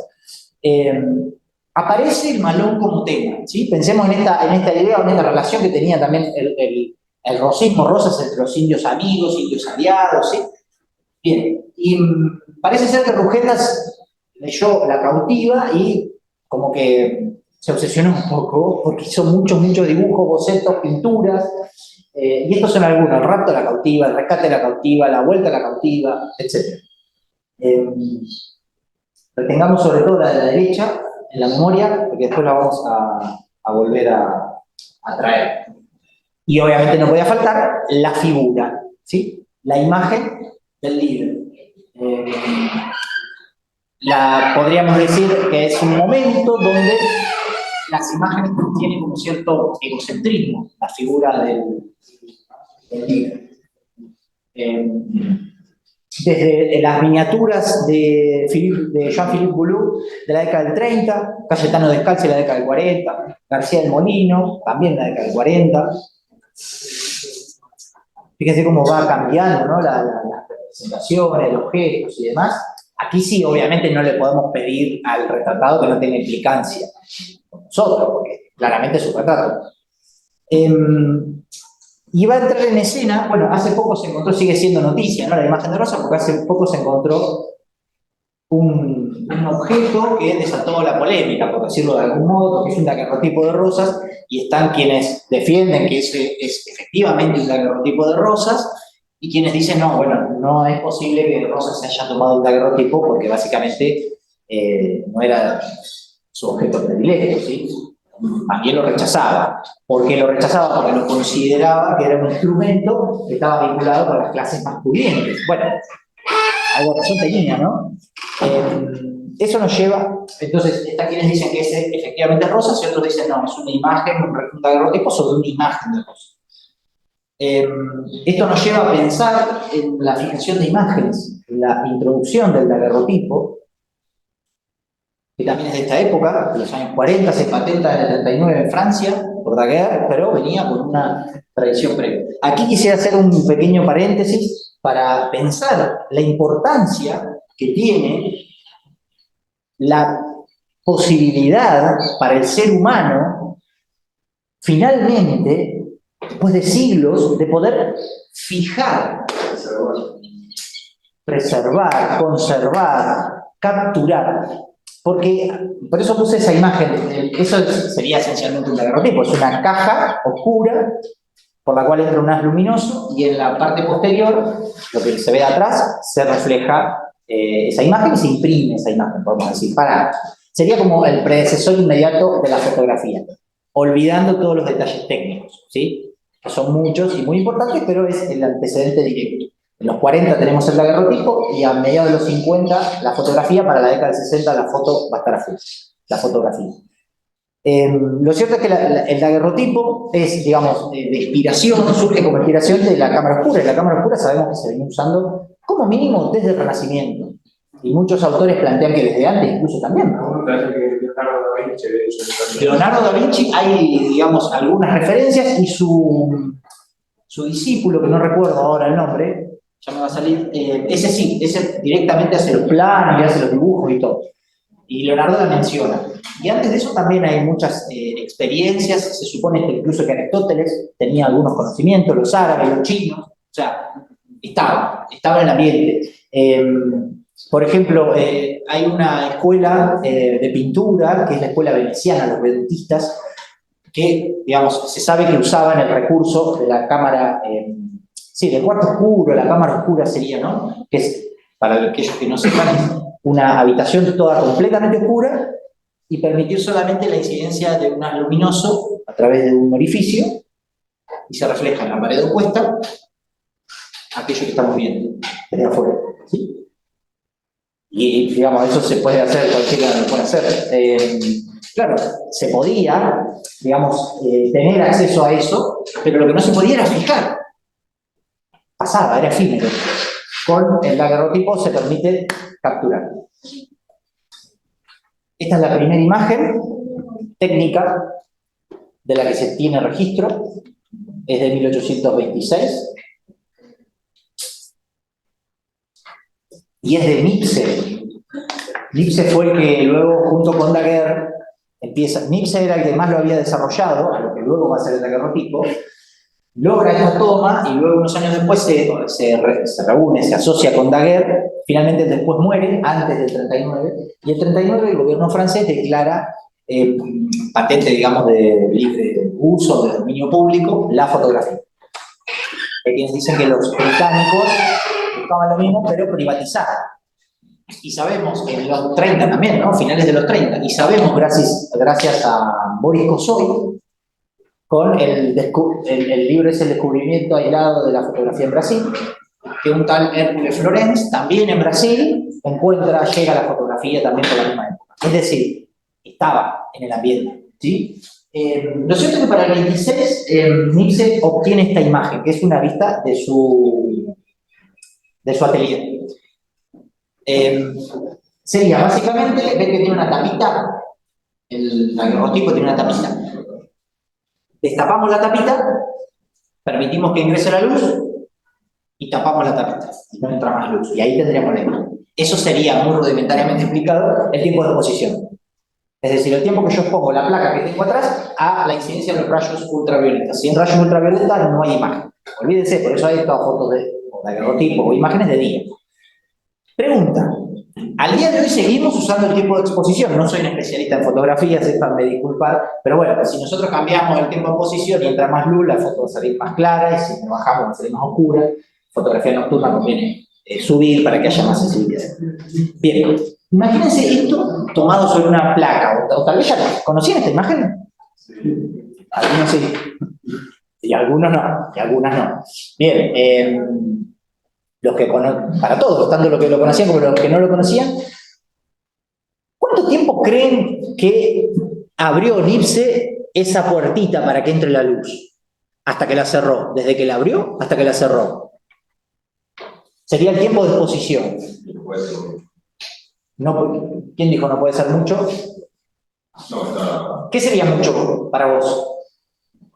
Aparece el malón como tema, ¿sí? Pensemos en esta idea, en esta relación que tenía también el rosismo, Rosas, entre los indios amigos, indios aliados, ¿sí? Bien, y parece ser que Rugendas leyó La cautiva y como que se obsesionó un poco, porque hizo muchos dibujos, bocetos, pinturas, y estos son algunos: el rapto de la cautiva, el rescate de la cautiva, la vuelta a la cautiva, etc. Retengamos sobre todo la de la derecha en la memoria, porque después la vamos a volver a traer. Y obviamente no podía faltar la figura, ¿sí? La imagen del líder. Podríamos decir que es un momento donde las imágenes tienen como cierto egocentrismo, la figura del líder. Desde las miniaturas de Jean-Philippe Boulou de la década del 30, Cayetano Descalzi de la década del 40, García del Molino, también de la década del 40. Fíjense cómo va cambiando, ¿no? Las representaciones, los gestos y demás. Aquí sí, obviamente, no le podemos pedir al retratado que no tenga implicancia con nosotros, porque claramente es un retrato. Y va a entrar en escena, bueno, hace poco se encontró, sigue siendo noticia, ¿no? La imagen de Rosa, porque hace poco se encontró un objeto que desató la polémica, por decirlo de algún modo, que es un daguerrotipo de Rosas, y están quienes defienden que ese es efectivamente un daguerrotipo de Rosas, y quienes dicen, no, bueno, no es posible que Rosas se haya tomado un daguerrotipo porque básicamente no era su objeto predilecto, ¿sí? Más bien lo rechazaba. ¿Por qué lo rechazaba? Porque lo consideraba que era un instrumento que estaba vinculado con las clases más pudientes. Bueno, algo de razón tenía, ¿no? Eso nos lleva, entonces, está quienes dicen que es efectivamente Rosas y otros dicen, no, es una imagen, un daguerrotipo sobre una imagen de Rosas. Esto nos lleva a pensar en la fijación de imágenes, la introducción del daguerrotipo, que también es de esta época, de los años 40, se patenta en el 39 en Francia, por Daguerre, pero venía con una tradición previa. Aquí quisiera hacer un pequeño paréntesis para pensar la importancia que tiene la posibilidad para el ser humano, finalmente, después de siglos, de poder fijar, preservar, conservar, capturar. Porque, por eso puse esa imagen, eso sería esencialmente un daguerrotipo, es una caja oscura por la cual entra un haz luminoso y en la parte posterior, lo que se ve de atrás, se refleja esa imagen y se imprime esa imagen, podemos decir. Sería como el predecesor inmediato de la fotografía, olvidando todos los detalles técnicos, ¿sí? Que son muchos y muy importantes, pero es el antecedente directo. En los 40 tenemos el daguerrotipo y a mediados de los 50 la fotografía. Para la década del 60 la foto va a estar afuera, la fotografía. Lo cierto es que el daguerrotipo es, digamos, de inspiración, surge como inspiración de la cámara oscura. Y la cámara oscura sabemos que se venía usando como mínimo desde el Renacimiento. Y muchos autores plantean que desde antes incluso también, ¿no? Leonardo da Vinci, hay, digamos, algunas referencias y su discípulo, que no recuerdo ahora el nombre, ya me va a salir, ese sí, ese directamente hace los planos y hace los dibujos y todo. Y Leonardo la menciona. Y antes de eso también hay muchas experiencias, se supone que incluso que Aristóteles tenía algunos conocimientos, los árabes, los chinos, o sea, estaba en el ambiente. Por ejemplo, hay una escuela de pintura, que es la escuela veneciana, los vedetistas, que, digamos, se sabe que usaban el recurso de la cámara, sí, del cuarto oscuro, la cámara oscura sería, ¿no? Que es, para aquellos que no sepan, es una habitación toda completamente oscura y permitir solamente la incidencia de un haz luminoso a través de un orificio y se refleja en la pared opuesta aquello que estamos viendo desde afuera, ¿sí? Y, digamos, eso se puede hacer, cualquiera lo puede hacer. Claro, se podía, digamos, tener acceso a eso, pero lo que no se podía era fijar. Pasaba, era efímero. Con el daguerrotipo se permite capturar. Esta es la primera imagen técnica de la que se tiene registro. Es de 1826. Y es de Nipse. Nipse fue el que luego, junto con Daguerre, empieza. Nipse era el que más lo había desarrollado, a lo que luego va a ser el daguerrotipo. Logra esta toma y luego unos años después se reúne, se asocia con Daguerre. Finalmente después muere, antes del 39. Y el 39 el gobierno francés declara patente, digamos, de libre uso, de dominio público, la fotografía. Hay quienes dicen que los británicos buscaban lo mismo, pero privatizaban. Y sabemos, en los 30 también, ¿no? Finales de los 30, y sabemos, gracias a Boris Kosoy, con el libro es El descubrimiento aislado de la fotografía en Brasil, que un tal Hércules Florence, también en Brasil, llega a la fotografía también por la misma época. Es decir, estaba en el ambiente, ¿sí? Lo cierto es que para el 26, Nipse obtiene esta imagen, que es una vista de su atelier. Sería básicamente, ven que tiene una tapita, el daguerrotipo tiene una tapita. Destapamos la tapita, permitimos que ingrese la luz y tapamos la tapita, y no entra más luz, y ahí tendríamos la imagen. Eso sería, muy rudimentariamente explicado, el tiempo de exposición. Es decir, el tiempo que yo expongo la placa que tengo atrás a la incidencia de los rayos ultravioletas. Sin rayos ultravioletas no hay imagen. Olvídense, por eso hay todas fotos de daguerrotipo o imágenes de día. Pregunta. Al día de hoy seguimos usando el tiempo de exposición. No soy un especialista en fotografía, sépanme disculpar, pero bueno, si nosotros cambiamos el tiempo de exposición y entra más luz, la foto va a salir más clara, y si nos bajamos va a salir más oscura. Fotografía nocturna conviene subir para que haya más sensibilidad. Bien, imagínense esto tomado sobre una placa, o tal vez ya conocían esta imagen. Algunos sí, y algunos no, y algunas no. Bien, para todos, tanto los que lo conocían como los que no lo conocían, ¿cuánto tiempo creen que abrió Nipse esa puertita para que entre la luz? Hasta que la cerró. Desde que la abrió hasta que la cerró. Sería el tiempo de exposición. No, ¿quién dijo no puede ser mucho? No, está. ¿Qué sería mucho para vos?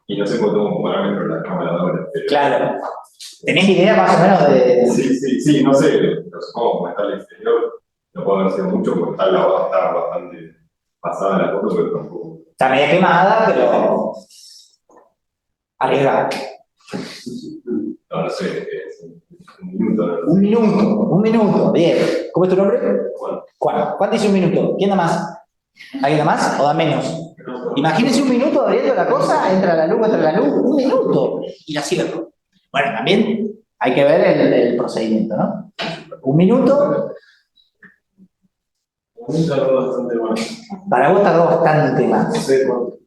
Y no sé cómo tengo un parámetro en la cámara de ahora. Pero... Claro. ¿Tenés idea más o menos de...? Sí, no sé. Pero supongo como está al exterior, no puede haber sido mucho porque está bastante pasada la foto, pero tampoco. Está media quemada, pero... arriesgada. No sé, un minuto. No sé. Un minuto, bien. ¿Cómo es tu nombre? Juan. ¿Cuánto dice un minuto? ¿Quién da más? ¿Alguien da más o da menos? Imagínense un minuto abriendo la cosa, entra la luz, un minuto, y la cierro. Bueno, también hay que ver el procedimiento, ¿no? Un minuto. Tardó bastante más. Para vos tardó bastante más. No sé cuánto.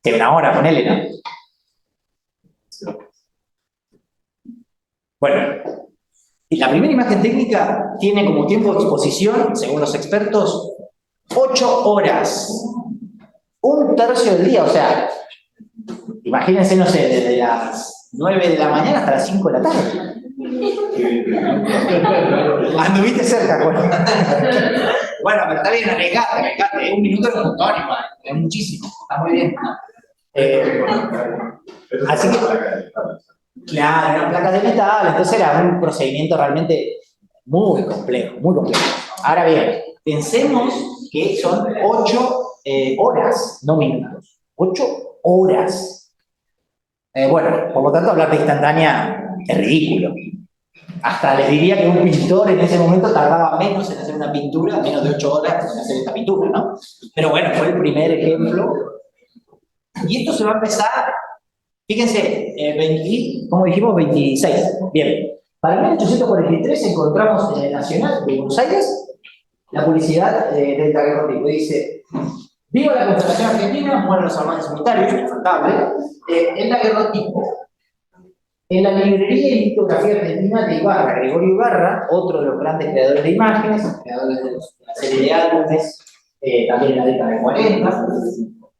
De una hora, ponele, ¿no? Bueno, y la primera imagen técnica tiene como tiempo de exposición, según los expertos, 8 horas. Un tercio del día, o sea, imagínense, no sé, desde las 9 de la mañana hasta las 5 de la tarde. Anduviste cerca, bueno. Bueno, pero está bien, arriesgate. Un minuto es un montón igual, es muchísimo, está muy bien. Así que, claro, eran placas de metal, entonces era un procedimiento realmente muy complejo, muy complejo. Ahora bien, pensemos que son 8 horas, no minutos. 8 horas. Bueno, por lo tanto, hablar de instantánea es ridículo. Hasta les diría que un pintor en ese momento tardaba menos en hacer una pintura, menos de 8 horas en hacer esta pintura, ¿no? Pero bueno, fue el primer ejemplo Y esto se va a empezar, fíjense, ¿cómo dijimos? 26. Bien. Para 1843 encontramos en el Nacional de Buenos Aires la publicidad del daguerrotipo. Dice: viva la Confederación Argentina, mueran los amantes unitarios, infaltable. El daguerrotipo. En la librería y litografía argentina de Ibarra, Gregorio Ibarra, otro de los grandes creadores de imágenes, creadores de la serie de álbumes, también en la década de 40,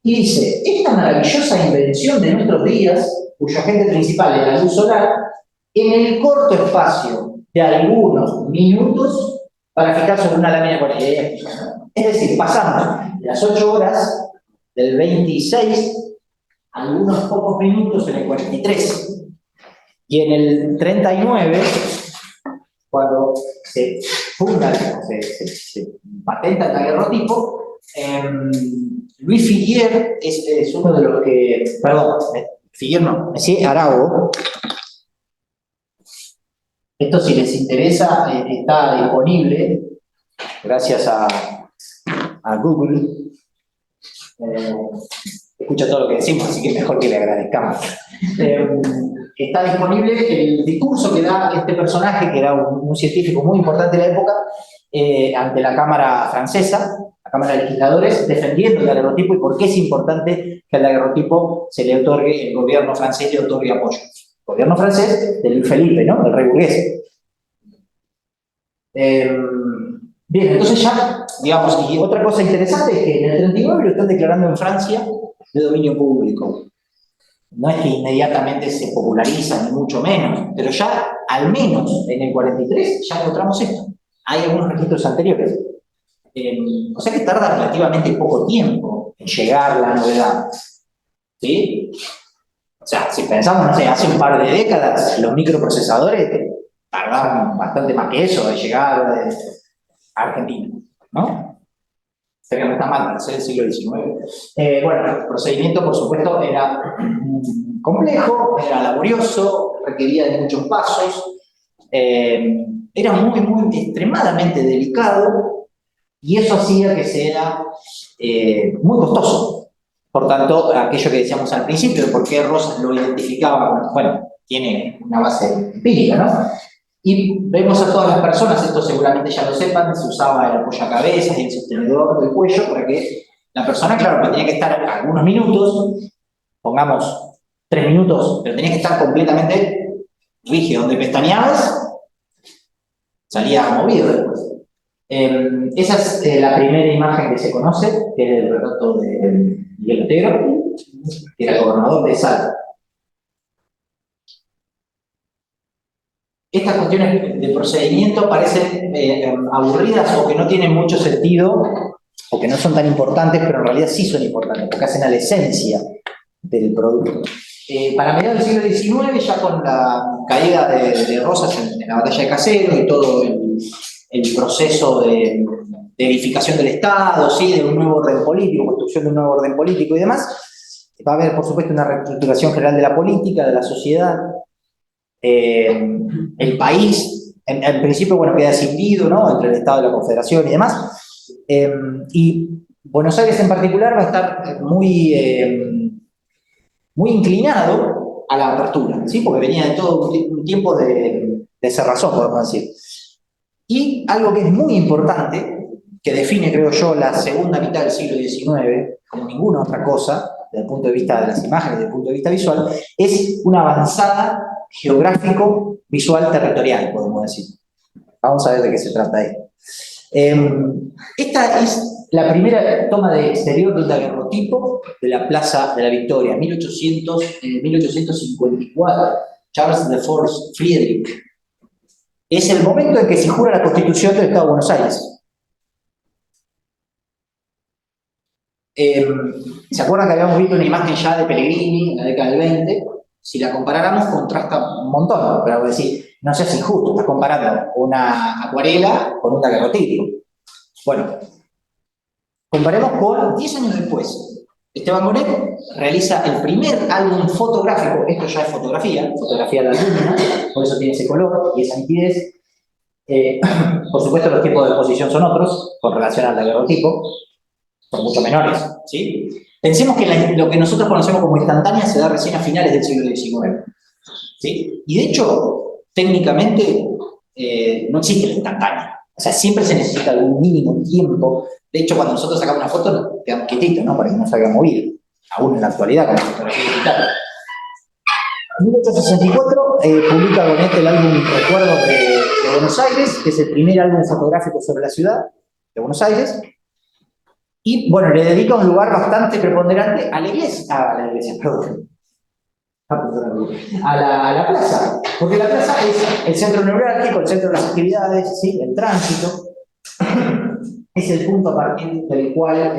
y dice: esta maravillosa invención de nuestros días, cuyo agente principal es la luz solar, en el corto espacio de algunos minutos para fijar sobre una lámina 40. Es decir, pasamos de las 8 horas del 26 a algunos pocos minutos en el 43. Y en el 39, cuando se funda, se patenta el daguerrotipo, Luis Figuier es uno de los que, perdón, Figuier no, Messier Arago. Esto, si les interesa, está disponible gracias a Google. Escucha todo lo que decimos, así que mejor que le agradezcamos. Está disponible el discurso que da este personaje, que era un científico muy importante de la época, ante la Cámara francesa, la Cámara de Legisladores, defendiendo el daguerrotipo y por qué es importante que al daguerrotipo se le otorgue, el gobierno francés le otorgue apoyo. El gobierno francés de Luis Felipe, ¿no? El rey burgués. Bien, entonces ya, digamos, y otra cosa interesante es que en el 39 lo están declarando en Francia de dominio público. No es que inmediatamente se populariza, ni mucho menos, pero ya, al menos en el 43, ya encontramos esto. Hay algunos registros anteriores. O sea que tarda relativamente poco tiempo en llegar la novedad. ¿Sí? O sea, si pensamos, no sé, hace un par de décadas, los microprocesadores tardaban bastante más que eso de llegar a Argentina, ¿no? Sería que está mal, no sé, del siglo XIX. Bueno, el procedimiento, por supuesto, era complejo, era laborioso, requería de muchos pasos, era muy extremadamente delicado, y eso hacía que sea muy costoso. Por tanto, aquello que decíamos al principio, de por qué Rosas lo identificaba, bueno, tiene una base empírica, ¿no? Y vemos a todas las personas, esto seguramente ya lo sepan, se usaba el apoyacabezas y el sostenedor del cuello para que la persona, claro, tenía que estar algunos minutos, pongamos 3 minutos, pero tenía que estar completamente rígido. Donde pestañeabas, salía movido después. Esa es la primera imagen que se conoce, que es el retrato de Miguel Otero, que era el gobernador de Salta. Estas cuestiones de procedimiento parecen aburridas o que no tienen mucho sentido o que no son tan importantes, pero en realidad sí son importantes porque hacen a la esencia del producto. Para mediados del siglo XIX, ya con la caída de Rosas en la batalla de Caseros y todo el proceso de edificación del Estado, ¿sí? De un nuevo orden político, construcción de un nuevo orden político y demás, va a haber, por supuesto, una reestructuración general de la política, de la sociedad. El país, en principio, bueno, queda escindido, ¿no? Entre el Estado y la Confederación y demás. Y Buenos Aires en particular va a estar muy inclinado a la apertura, ¿sí? Porque venía de todo un tiempo de cerrazón, podemos decir. Y algo que es muy importante, que define, creo yo, la segunda mitad del siglo XIX, como ninguna otra cosa, desde el punto de vista de las imágenes, desde el punto de vista visual, es una avanzada geográfico, visual, territorial, podemos decir. Vamos a ver de qué se trata esto. Esta es la primera toma de exterior del daguerrotipo de la Plaza de la Victoria, 1854, Charles IV Friedrich. Es el momento en que se jura la Constitución del Estado de Buenos Aires. ¿Se acuerdan que habíamos visto una imagen ya de Pellegrini en la década del 20? Si la comparáramos, contrasta un montón, pero es decir, no seas injusto, estás comparando una acuarela con un daguerrotipo. Bueno, comparemos con 10 años después. Esteban Bonet realiza el primer álbum fotográfico, esto ya es fotografía de la luna, por eso tiene ese color y esa nitidez. Por supuesto, los tiempos de exposición son otros, con relación al daguerrotipo, son mucho menores, ¿sí? Pensemos que lo que nosotros conocemos como instantánea se da recién a finales del siglo XIX. ¿Sí? Y de hecho, técnicamente, no existe la instantánea. O sea, siempre se necesita algún mínimo tiempo. De hecho, cuando nosotros sacamos una foto, nos quedamos quietitos, ¿no? Para que no se haga movido. Aún en la actualidad, con la fotografía digital. En 1864 publica Gonet el álbum Recuerdos de Buenos Aires, que es el primer álbum fotográfico sobre la ciudad de Buenos Aires. Y, bueno, le dedica un lugar bastante preponderante a la iglesia, perdón. A la plaza, porque la plaza es el centro neurálgico, el centro de las actividades, ¿sí? El tránsito, es el punto a partir del cual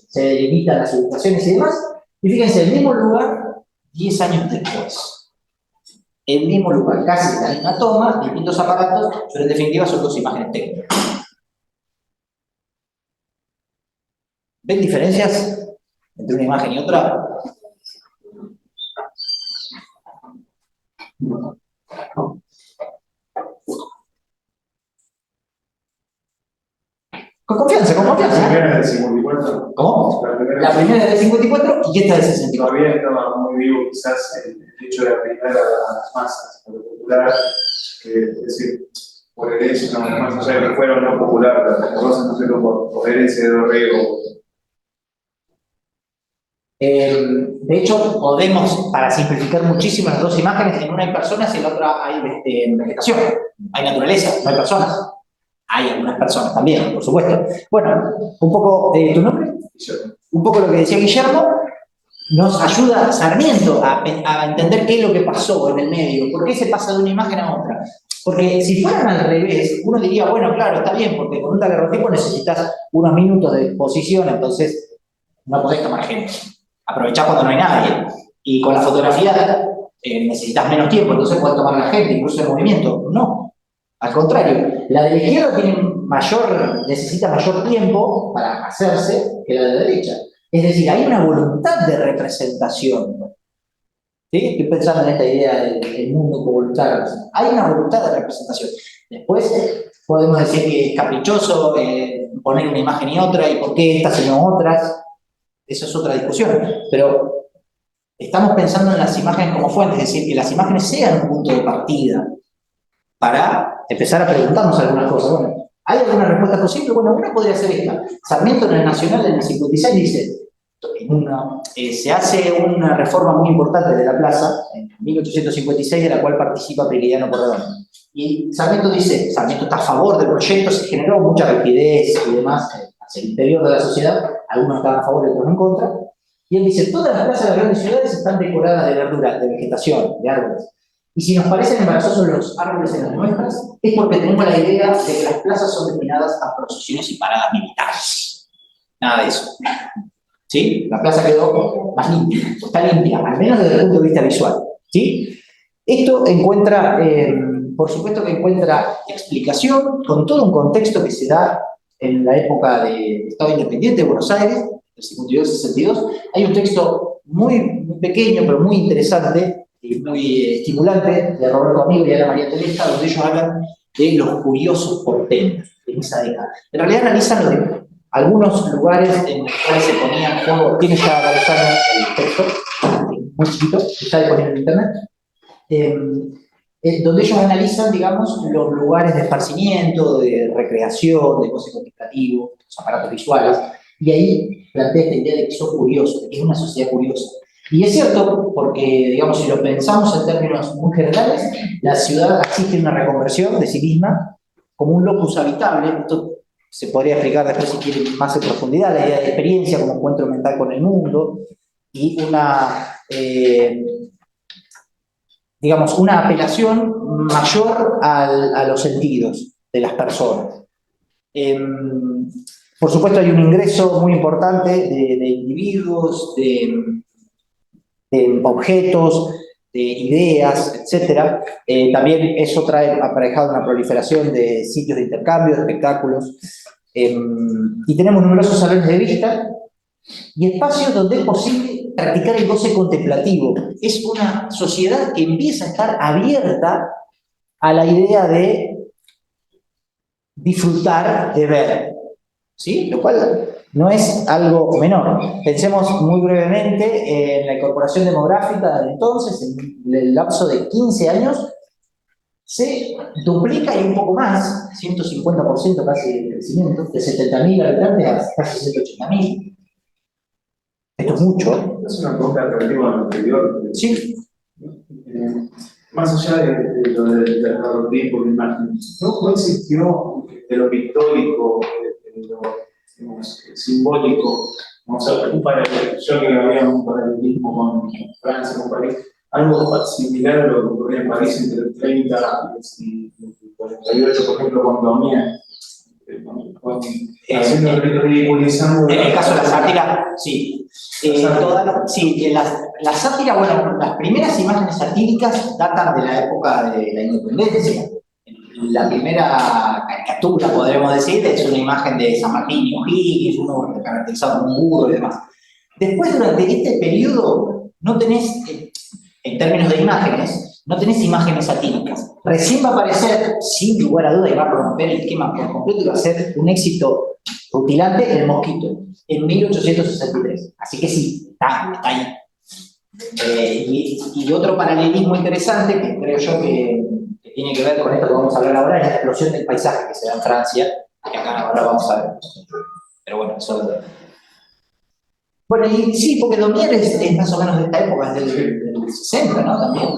se delimitan las ubicaciones y demás. Y fíjense, el mismo lugar 10 años después. El mismo lugar, casi la misma toma, distintos aparatos, pero en definitiva son dos imágenes técnicas. ¿Ven diferencias entre una imagen y otra? Con confianza, con La confianza. primera es del 54. ¿Cómo? La La primera es del 54 y esta es del 64. todavía estaba muy vivo quizás el hecho de aplicar a las masas, a lo popular, es decir, por herencia, no, más allá de que fuera no popular, las cosas no sé, por herencia de Dorrego. De hecho, podemos, para simplificar muchísimo las dos imágenes, en una hay personas y en la otra hay vegetación, hay naturaleza, no hay personas. Hay algunas personas también, por supuesto. Bueno, un poco, ¿tu nombre? Un poco lo que decía Guillermo, nos ayuda Sarmiento a entender qué es lo que pasó en el medio, por qué se pasa de una imagen a otra. Porque si fueran al revés, uno diría, bueno, claro, está bien, porque con un daguerrotipo necesitas unos minutos de exposición, entonces no podés tomar gente. Aprovechás cuando no hay nadie. Y con la fotografía necesitas menos tiempo, entonces podés tomar a la gente, incluso en movimiento. No. Al contrario, la de la izquierda necesita mayor tiempo para hacerse que la de la derecha. Es decir, hay una voluntad de representación. ¿Sí? Estoy pensando en esta idea del mundo como voluntad. Hay una voluntad de representación. Después podemos decir que es caprichoso poner una imagen y otra, y por qué estas y no otras. Eso es otra discusión. Pero estamos pensando en las imágenes como fuentes, es decir, que las imágenes sean un punto de partida para empezar a preguntarnos algunas cosas. Bueno, ¿hay alguna respuesta posible? Bueno, una podría ser esta. Sarmiento en el Nacional en el 56 dice, se hace una reforma muy importante de la plaza, en 1856, de la cual participa Prilidiano Porredón. Y Sarmiento dice, Sarmiento está a favor del proyecto, se generó mucha rigidez y demás hacia el interior de la sociedad, algunos estaban a favor y otros en contra, y él dice, todas las plazas de las grandes ciudades están decoradas de verdura, de vegetación, de árboles. Y si nos parecen embarazosos los árboles en las nuestras, es porque tenemos la idea de que las plazas son destinadas a procesiones y paradas militares. Nada de eso. ¿Sí? La plaza quedó más limpia, está limpia, al menos desde el punto de vista visual. ¿Sí? Esto encuentra, por supuesto que encuentra explicación con todo un contexto que se da en la época del Estado Independiente de Buenos Aires, del 52-62. Hay un texto muy pequeño, pero muy interesante, y muy estimulante, de Roberto Amigo y Ana María Telesca, donde ellos hablan de los curiosos porteños en esa década. En realidad analizan algunos lugares en los cuales se ponían juegos, tiene ya Alejandro el texto, muy chiquito, está disponible en internet, donde ellos analizan, digamos, los lugares de esparcimiento, de recreación, de goce contemplativo, los aparatos visuales, y ahí plantea esta idea de que son curiosos, de que es una sociedad curiosa. Y es cierto, porque, digamos, si lo pensamos en términos muy generales, la ciudad existe una reconversión de sí misma como un locus habitable. Esto se podría explicar después si quieren más en profundidad, la idea de experiencia como encuentro mental con el mundo, y digamos, una apelación mayor a los sentidos de las personas. Por supuesto hay un ingreso muy importante de individuos, de objetos, de ideas, etc. También eso trae aparejado una proliferación de sitios de intercambio, de espectáculos, y tenemos numerosos salones de vista y espacios donde es posible practicar el goce contemplativo. Es una sociedad que empieza a estar abierta a la idea de disfrutar de ver, ¿sí? Lo cual no es algo menor. Pensemos muy brevemente en la incorporación demográfica de entonces, en el lapso de 15 años, se duplica y un poco más, 150% casi de crecimiento, de 70.000 habitantes a casi 180.000. Esto es mucho. Es una pregunta relativa a lo anterior. Sí. Más allá de lo del prototipo de imagen, ¿no existió de lo pictórico, de lo digamos, simbólico? Vamos a ver, yo que había un paralelismo con Francia, con París, algo similar a lo que ocurría en París entre el 30 y el 48, por ejemplo, con Daumier, haciendo ridiculizando. En el caso de la sátira, sí. La sátira, bueno, las primeras imágenes satíricas datan de la época de la independencia. La primera caricatura, podríamos decir, es una imagen de San Martín y O'Higgins, uno caracterizado como un burro y demás. Después, durante este periodo, no tenés, en términos de imágenes, no tenés imágenes satíricas. Recién va a aparecer, sin lugar a duda, y va a romper el esquema por completo y va a ser un éxito rutilante el Mosquito, en 1863. Así que sí, está ahí. Y otro paralelismo interesante, que creo yo que tiene que ver con esto que vamos a hablar ahora, es la explosión del paisaje que se da en Francia, que acá ahora vamos a ver. Pero bueno, eso es... Bueno, y sí, porque Daumier es más o menos de esta época, es del 60, ¿no? También.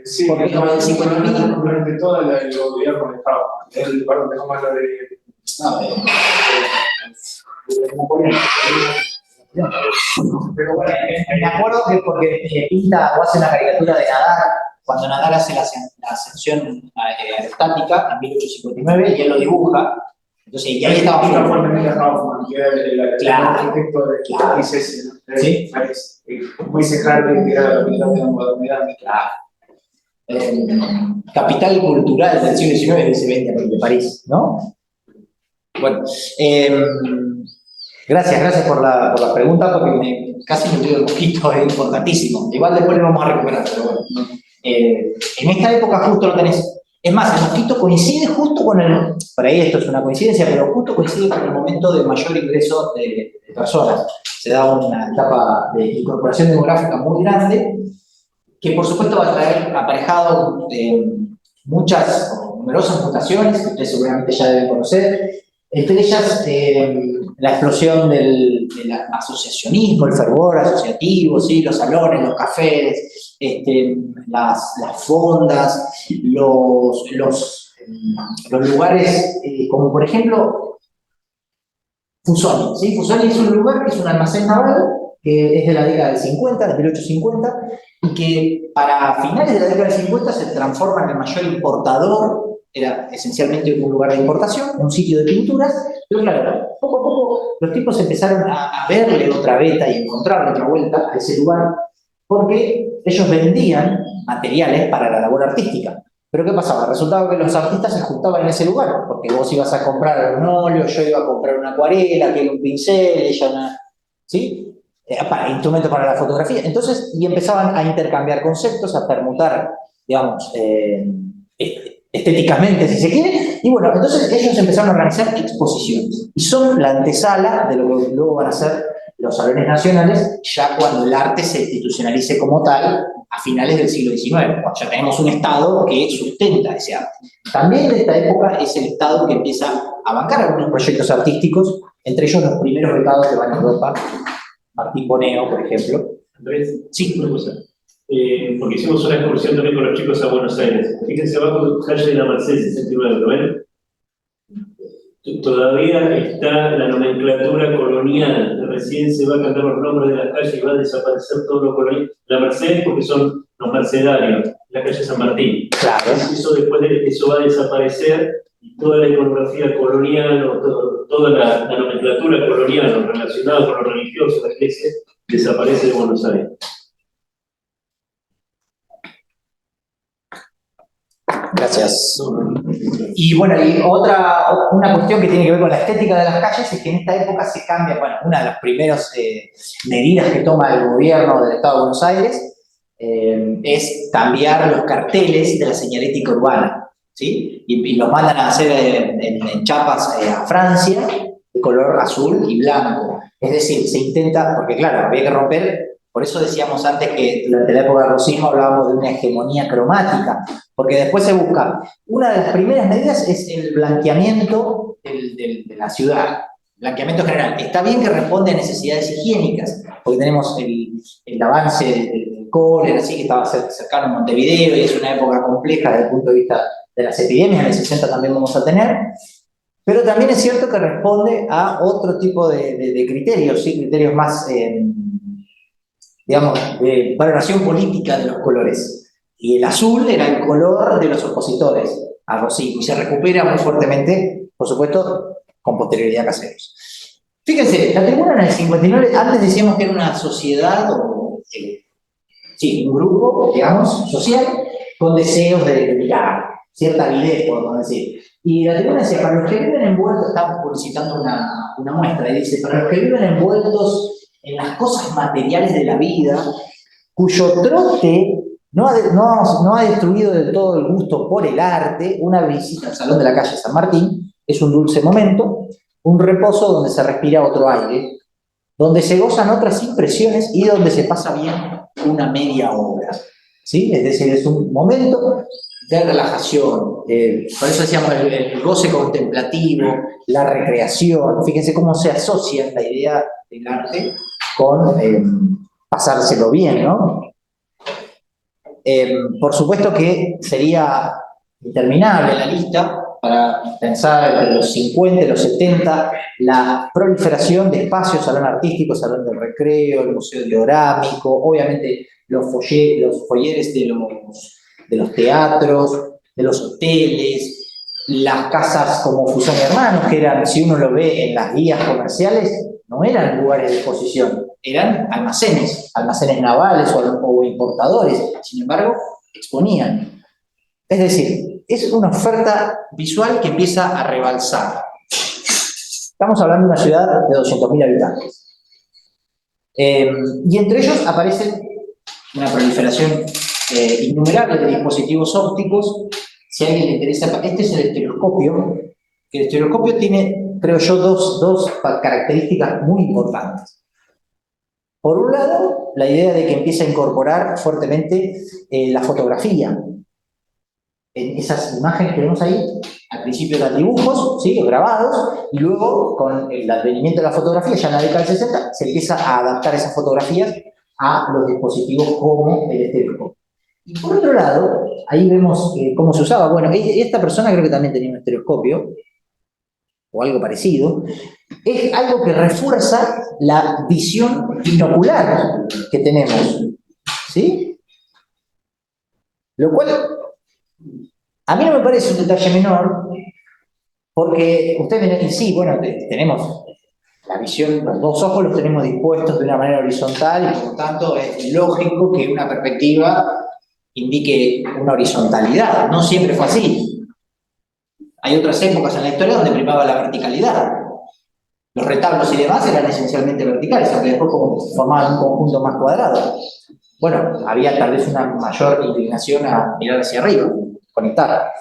Sí, porque como el 50.000... durante todo el gobierno de Estado. Perdón, tengo más lo de... Pero bueno, me acuerdo que porque pinta o hace una caricatura de Nadal, cuando Nadal hace la ascensión aerostática en 1859 y él lo dibuja. Entonces, y ahí estaba fuertemente a Hoffman, que era el arquitecto de ICESI, ¿no? Sí. Muy cejante, que era la capital de la modernidad. Capital cultural del siglo XIX, dice 20 de París, ¿no? Bueno, gracias por la pregunta, porque casi me olvidé el Mosquito, es importantísimo. Igual después lo vamos a recuperar, pero bueno. En esta época justo lo tenés. Es más, el Mosquito coincide justo con el... Por ahí esto es una coincidencia, pero justo coincide con el momento de mayor ingreso de personas. Se da una etapa de incorporación demográfica muy grande, que por supuesto va a traer aparejado muchas o numerosas mutaciones, que ustedes seguramente ya deben conocer. Entre ellas, la explosión del asociacionismo, el fervor asociativo, ¿sí? Los salones, los cafés, las fondas, los lugares, como por ejemplo, Fusoni, ¿sí? Fusoni es un lugar que es un almacén naval, que es de la década del 50, de 1850, y que para finales de la década del 50 se transforma en el mayor importador. Era esencialmente un lugar de importación, un sitio de pinturas, pero claro, poco a poco los tipos empezaron a verle otra beta y encontrarle otra vuelta a ese lugar, porque ellos vendían materiales para la labor artística. Pero ¿qué pasaba? Resultaba que los artistas se juntaban en ese lugar, porque vos ibas a comprar un óleo, yo iba a comprar una acuarela, que era un pincel, ella una... ¿Sí? Para instrumentos para la fotografía. Entonces, y empezaban a intercambiar conceptos, a permutar, digamos, estéticamente, si se quiere, y bueno, entonces ellos empezaron a organizar exposiciones, y son la antesala de lo que luego van a ser los salones nacionales, ya cuando el arte se institucionalice como tal, a finales del siglo XIX, cuando ya tenemos un Estado que sustenta ese arte. También de esta época es el Estado que empieza a bancar algunos proyectos artísticos, entre ellos los primeros becados que van a Europa, Martín Boneo, por ejemplo. Andrés, Sí, una cosa. Porque hicimos una excursión también con los chicos a Buenos Aires. Fíjense abajo, calle de la Merced 69, ¿lo ven? Todavía está la nomenclatura colonial. Recién se va a cambiar los nombres de las calles y va a desaparecer todo lo colonial. La Merced, porque son los mercedarios, la calle San Martín. claro. Eso después de eso va a desaparecer y toda la iconografía colonial, o toda la nomenclatura colonial relacionada con lo religioso, la iglesia, desaparece de Buenos Aires. Gracias. Y bueno, y una cuestión que tiene que ver con la estética de las calles es que en esta época se cambia, bueno, una de las primeras medidas que toma el gobierno del Estado de Buenos Aires es cambiar los carteles de la señalética urbana, ¿sí? Y los mandan a hacer en chapas a Francia, de color azul y blanco. Es decir, se intenta, porque claro, había que romper, por eso decíamos antes que durante la época del rosismo hablábamos de una hegemonía cromática, porque después se busca, una de las primeras medidas es el blanqueamiento de la ciudad, blanqueamiento general. Está bien que responde a necesidades higiénicas, porque tenemos el avance del cólera, así que estaba cercano a Montevideo y es una época compleja desde el punto de vista de las epidemias, en el 60 también vamos a tener, pero también es cierto que responde a otro tipo de criterios, ¿sí? Criterios más, digamos, de valoración política de los colores. Y el azul era el color de los opositores a Rosismo, y se recupera muy fuertemente, por supuesto, con posterioridad a Caseros. Fíjense, la tribuna en el 59, antes decíamos que era una sociedad, sí, un grupo, digamos, social, con deseos de mirar, cierta avidez, podemos decir. Y la tribuna decía, para los que viven envueltos, estamos publicitando una muestra, y dice, para los que viven envueltos en las cosas materiales de la vida, cuyo trote no ha destruido del todo el gusto por el arte, una visita al Salón de la Calle San Martín es un dulce momento, un reposo donde se respira otro aire, donde se gozan otras impresiones y donde se pasa bien una media hora. ¿Sí? Es decir, es un momento de relajación, por eso decíamos el goce contemplativo, la recreación. Fíjense cómo se asocia la idea del arte con pasárselo bien, ¿no? Por supuesto que sería interminable la lista para pensar entre los 50 y los 70, la proliferación de espacios, salón artístico, salón del recreo, el museo diorámico, obviamente los folleres de los teatros, de los hoteles, las casas como Fuson y Hermanos, que eran, si uno lo ve en las guías comerciales, no eran lugares de exposición, eran almacenes navales o importadores, sin embargo, exponían. Es decir, es una oferta visual que empieza a rebalsar. Estamos hablando de una ciudad de 200.000 habitantes. Y entre ellos aparecen una proliferación innumerable de dispositivos ópticos. Si a alguien le interesa, este es el estereoscopio, que el estereoscopio tiene, creo yo, dos características muy importantes. Por un lado, la idea de que empieza a incorporar fuertemente la fotografía. En esas imágenes que vemos ahí, al principio eran dibujos, ¿sí? Grabados, y luego, con el advenimiento de la fotografía, ya en la década del 60, se empieza a adaptar esas fotografías a los dispositivos como el estereoscopio. Y por otro lado, ahí vemos cómo se usaba. Bueno, esta persona creo que también tenía un estereoscopio, o algo parecido. Es algo que refuerza la visión binocular que tenemos, ¿sí? Lo cual, a mí no me parece un detalle menor, porque ustedes ven, sí, bueno, tenemos la visión, los dos ojos los tenemos dispuestos de una manera horizontal, y por tanto es lógico que una perspectiva indique una horizontalidad. No siempre fue así. Hay otras épocas en la historia donde primaba la verticalidad. Los retablos y demás eran esencialmente verticales, aunque después formaban un conjunto más cuadrado. Bueno, había tal vez una mayor inclinación a mirar hacia arriba, conectar.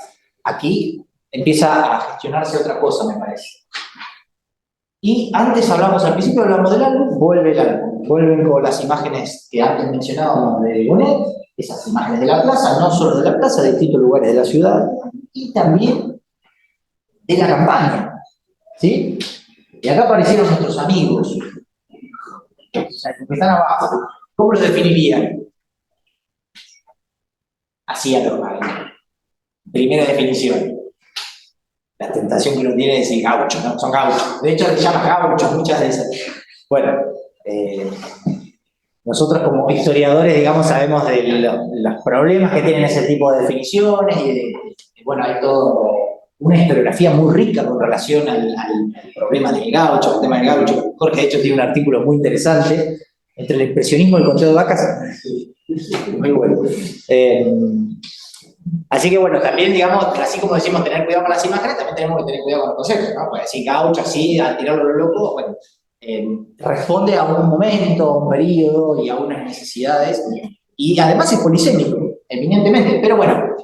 Aquí empieza a gestionarse otra cosa, me parece. Y antes al principio hablamos del álbum, vuelve el álbum. Vuelven con las imágenes que antes mencionábamos de Bonet, esas imágenes de la plaza, no solo de la plaza, de distintos lugares de la ciudad, y también de la campaña, ¿sí? Y acá aparecieron nuestros amigos, o sea, los que están abajo. ¿Cómo los definirían? Así a lo mal. Primera definición. La tentación que uno tiene es decir gauchos, ¿no? Son gauchos. De hecho, se llaman gauchos muchas de esas. Bueno, nosotros como historiadores, digamos, sabemos de los problemas que tienen ese tipo de definiciones y bueno, hay todo una historiografía muy rica con relación al problema del gaucho, al tema del gaucho. Jorge, de hecho, tiene un artículo muy interesante entre el impresionismo y el conteo de vacas. Muy bueno. Así que bueno, también, digamos, así como decimos tener cuidado con las imágenes, también tenemos que tener cuidado con los conceptos, ¿no? Porque decir gaucho así, a tirarlo a lo loco, bueno, responde a un momento, a un periodo y a unas necesidades, y además es polisémico, eminentemente. Pero bueno,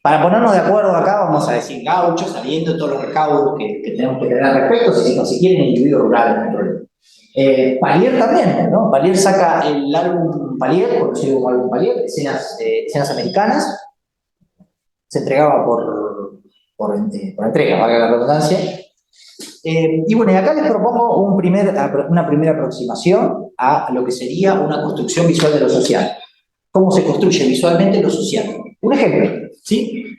Para ponernos de acuerdo acá, vamos a decir gaucho, sabiendo todos los recaudos que tenemos que tener al respecto, si quieren individuos rurales, no hay problema. Palier también, ¿no? Palier saca el álbum Palier, conocido como álbum Palier, escenas americanas, se entregaba por entrega, valga la redundancia. Y bueno, y acá les propongo una primera aproximación a lo que sería una construcción visual de lo social. ¿Cómo se construye visualmente lo social? Un ejemplo, ¿sí?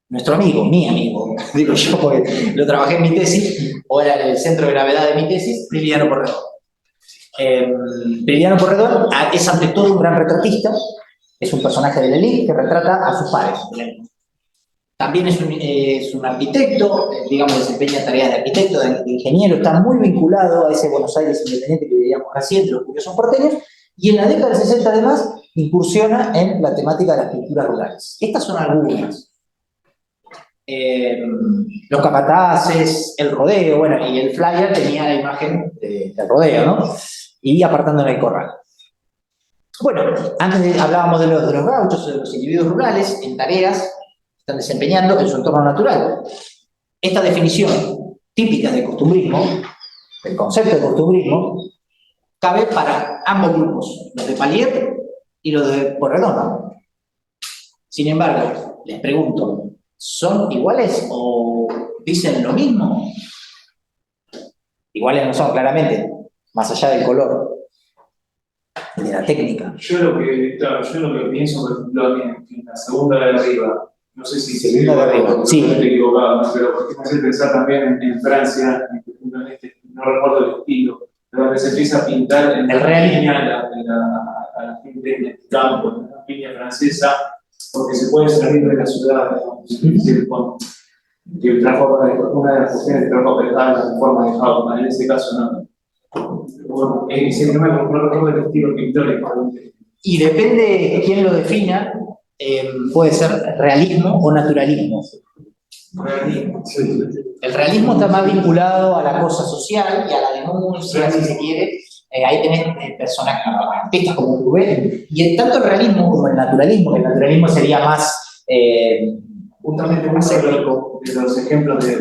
Nuestro amigo, mi amigo, digo yo porque lo trabajé en mi tesis, o era el centro de gravedad de mi tesis, Prilidiano Porredón. Prilidiano Porredón es ante todo un gran retratista, es un personaje de la élite que retrata a sus pares. También es un arquitecto, digamos, desempeña tareas de arquitecto, de ingeniero, está muy vinculado a ese Buenos Aires independiente que veíamos recién, de los curiosos porteños, y en la década del 60 además incursiona en la temática de las pinturas rurales. Estas son algunas. Los capataces, el rodeo, bueno, y el flyer tenía la imagen del rodeo, ¿no? Y apartando en el corral. Bueno, antes hablábamos de los gauchos, de los individuos rurales, en tareas que están desempeñando en su entorno natural. Esta definición típica del costumbrismo, del concepto de costumbrismo, cabe para ambos grupos, los de Palier y los de Porredón. Sin embargo, les pregunto, ¿son iguales o dicen lo mismo? Iguales no son, claramente, más allá del color, de la técnica. Yo lo que pienso, por ejemplo, en la segunda de arriba, no sé si Segunda de arriba, sí. Estoy equivocado, ¿no? Pero porque me hace pensar también en Francia, por ejemplo, no recuerdo el estilo, pero donde se empieza a pintar en El realismo. a la gente en el campo, en la línea francesa, porque se puede salir de la ciudad, digamos, es decir, que una de las cuestiones que trajo en forma de jaula, en ese caso no. Bueno, siempre me recuerdo el estilo pictórico. Y depende de quién lo defina, puede ser realismo o naturalismo. Realismo, sí. El realismo está más vinculado a la cosa social y a la denuncia, si se quiere. Ahí tenés personajes, artistas como Rubén. Y tanto el realismo como el naturalismo, que el naturalismo sería más Justamente uno de los ejemplos de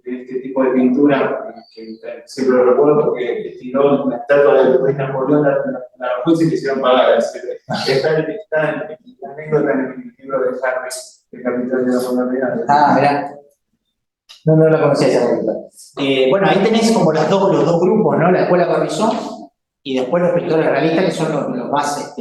este tipo de pintura, que siempre lo recuerdo porque estiró la estatua de Napoleón, la jueza y le hicieron pagar. Está la anécdota en el libro de Harry, el capitán de la modernidad. Ah, mirá. No la conocía esa pregunta. Bueno, ahí tenés como los dos grupos, ¿no? La escuela Barbizón y después los pintores realistas, que son los más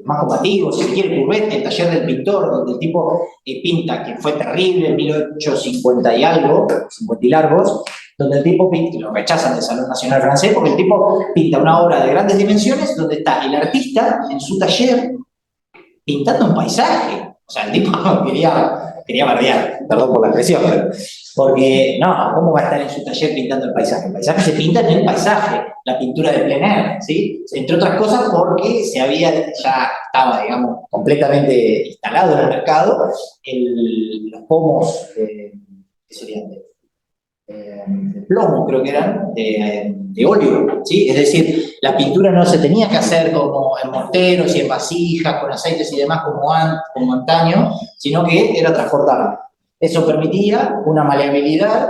combativos. Si se quiere, Courbet, el taller del pintor, donde el tipo pinta, que fue terrible en 1850 y algo, 50 y largos, donde el tipo pinta, y lo rechazan del Salón Nacional Francés, porque el tipo pinta una obra de grandes dimensiones, donde está el artista en su taller pintando un paisaje. O sea, el tipo quería bardear, perdón por la expresión, pero porque, no, ¿cómo va a estar en su taller pintando el paisaje? El paisaje se pinta en el paisaje, la pintura de plein air, ¿sí? Entre otras cosas porque ya estaba, digamos, completamente instalado en el mercado los pomos, ¿qué serían? De plomo, creo que eran, de óleo, ¿sí? Es decir, la pintura no se tenía que hacer como en morteros y en vasijas, con aceites y demás como antaño, sino que era transportable. Eso permitía una maleabilidad,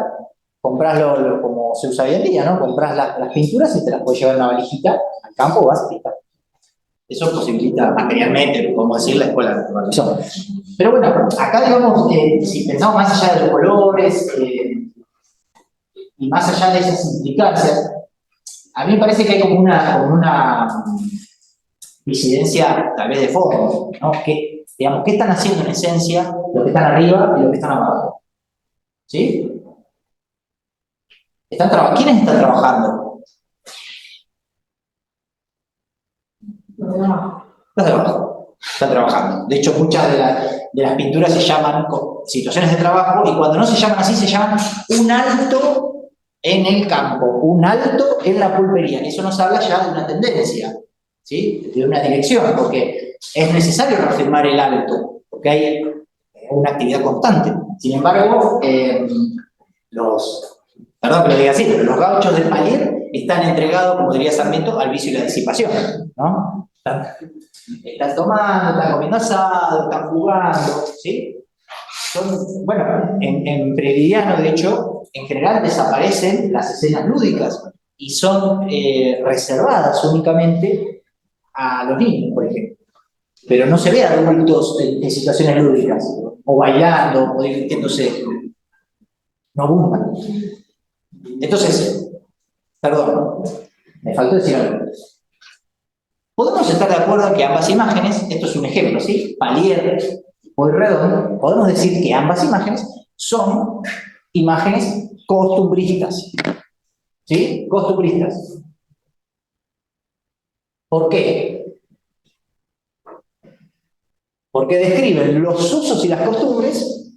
comprarlo como se usa hoy en día, ¿no? Comprás las pinturas y te las puedes llevar en una valijita al campo, vas a pintar. Eso posibilita materialmente, como decir, la escuela de Barbizón. Pero bueno, acá digamos, si pensamos más allá de los colores y más allá de esas implicancias, a mí me parece que hay como una disidencia tal vez de fondo, ¿no? Que, digamos, ¿qué están haciendo en esencia los que están arriba y los que están abajo? ¿Sí? ¿Quiénes están trabajando? Los de abajo. Están trabajando. De hecho, muchas de las pinturas se llaman situaciones de trabajo, y cuando no se llaman así, se llaman un alto en el campo, un alto en la pulpería. Eso nos habla ya de una tendencia, ¿sí? De una dirección, porque es necesario reafirmar el alto, porque hay una actividad constante. Sin embargo, perdón que lo diga así, pero los gauchos del Palier están entregados, como diría Sarmiento, al vicio y la disipación, ¿no? Están tomando, están comiendo asado, están jugando, ¿sí? bueno, en Prelidiano, de hecho, en general desaparecen las escenas lúdicas y son reservadas únicamente a los niños, por ejemplo. Pero no se ve a adultos en situaciones lúdicas, o bailando, o divirtiéndose. No abundan. Entonces, perdón, me faltó decir algo. Podemos estar de acuerdo en que ambas imágenes, esto es un ejemplo, ¿sí? Valier y Pueyrredón, podemos decir que ambas imágenes son imágenes costumbristas. ¿Sí? Costumbristas. ¿Por qué? Porque describen los usos y las costumbres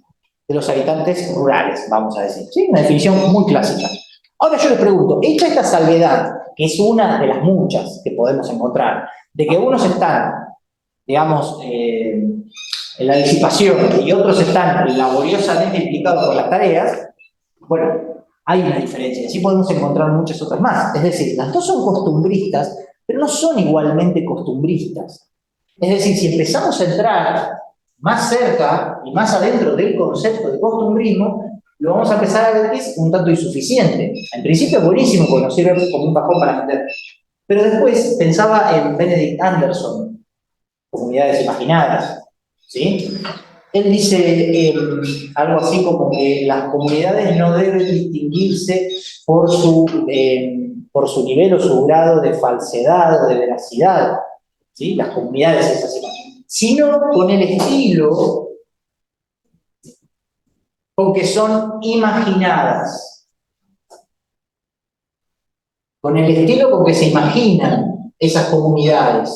de los habitantes rurales, vamos a decir. ¿Sí? Una definición muy clásica. Ahora yo les pregunto, hecha esta salvedad, que es una de las muchas que podemos encontrar, de que unos están, digamos, en la disipación y otros están laboriosamente implicados con las tareas, bueno, hay una diferencia. Así podemos encontrar muchas otras más. Es decir, las dos son costumbristas, pero no son igualmente costumbristas. Es decir, si empezamos a entrar más cerca y más adentro del concepto de costumbrismo, lo vamos a empezar a ver que es un tanto insuficiente. En principio es buenísimo porque nos sirve como un cajón para entender. Pero después pensaba en Benedict Anderson, Comunidades Imaginadas, ¿sí? Él dice algo así como que las comunidades no deben distinguirse por su nivel o su grado de falsedad o de veracidad, ¿sí? Las comunidades esas, sino con el estilo con que son imaginadas, con el estilo con que se imaginan esas comunidades.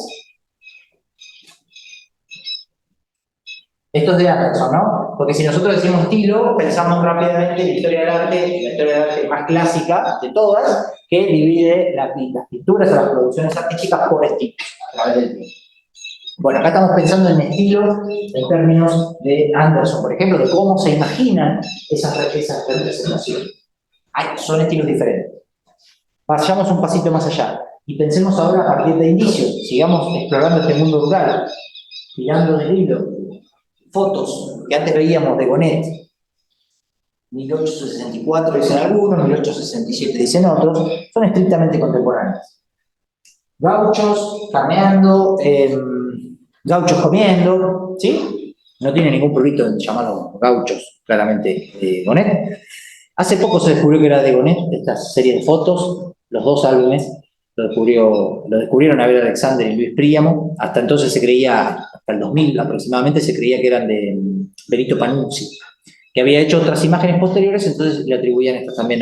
Esto es de Anderson, ¿no? Porque si nosotros decimos estilo, pensamos rápidamente en la historia del arte más clásica de todas, que divide las pinturas o las producciones artísticas por estilos, a través del tiempo. Bueno, acá estamos pensando en estilo en términos de Anderson, por ejemplo, de cómo se imaginan esas representaciones. Son estilos diferentes. Vayamos un pasito más allá y pensemos ahora a partir de indicios. Sigamos explorando este mundo rural, tirando del hilo. Fotos que antes veíamos de Gonet, 1864 dicen algunos, 1867 dicen otros, son estrictamente contemporáneas. Gauchos carneando, gauchos comiendo, ¿sí? No tiene ningún prurito en llamarlos gauchos, claramente, de Gonet. Hace poco se descubrió que era de Gonet, esta serie de fotos, los dos álbumes, lo descubrieron Abel Alexander y Luis Príamo. Hasta entonces se creía, hasta el 2000 aproximadamente, se creía que eran de Benito Panuzzi, que había hecho otras imágenes posteriores, entonces le atribuían estas también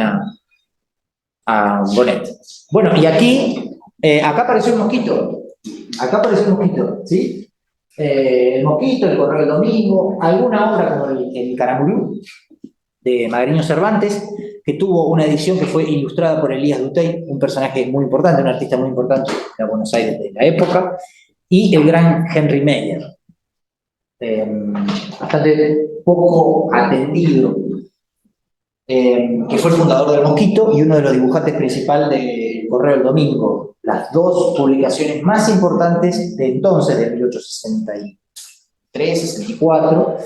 a Gonet. Bueno, y aquí, acá apareció el mosquito. Acá apareció el mosquito, ¿sí? El mosquito, el correo del domingo, alguna obra como el Caramulú, de Magariño Cervantes, que tuvo una edición que fue ilustrada por Elías Dutey, un personaje muy importante, un artista muy importante de Buenos Aires de la época, y el gran Henry Meyer, bastante poco atendido, que fue el fundador del Mosquito y uno de los dibujantes principales del Correo del Domingo, las dos publicaciones más importantes de entonces, de 1863, 64,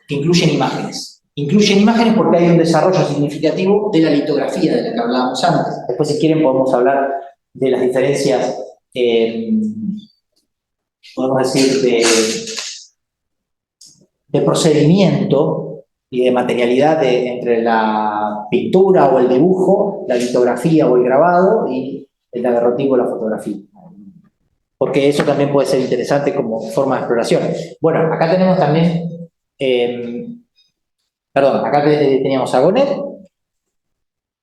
que incluyen imágenes. Incluyen imágenes porque hay un desarrollo significativo de la litografía de la que hablábamos antes. Después, si quieren, podemos hablar de las diferencias, podemos decir, de procedimiento y de materialidad entre la pintura o el dibujo, la litografía o el grabado y el daguerrotipo o la fotografía. Porque eso también puede ser interesante como forma de exploración. Bueno, acá tenemos también... acá teníamos a Gonet.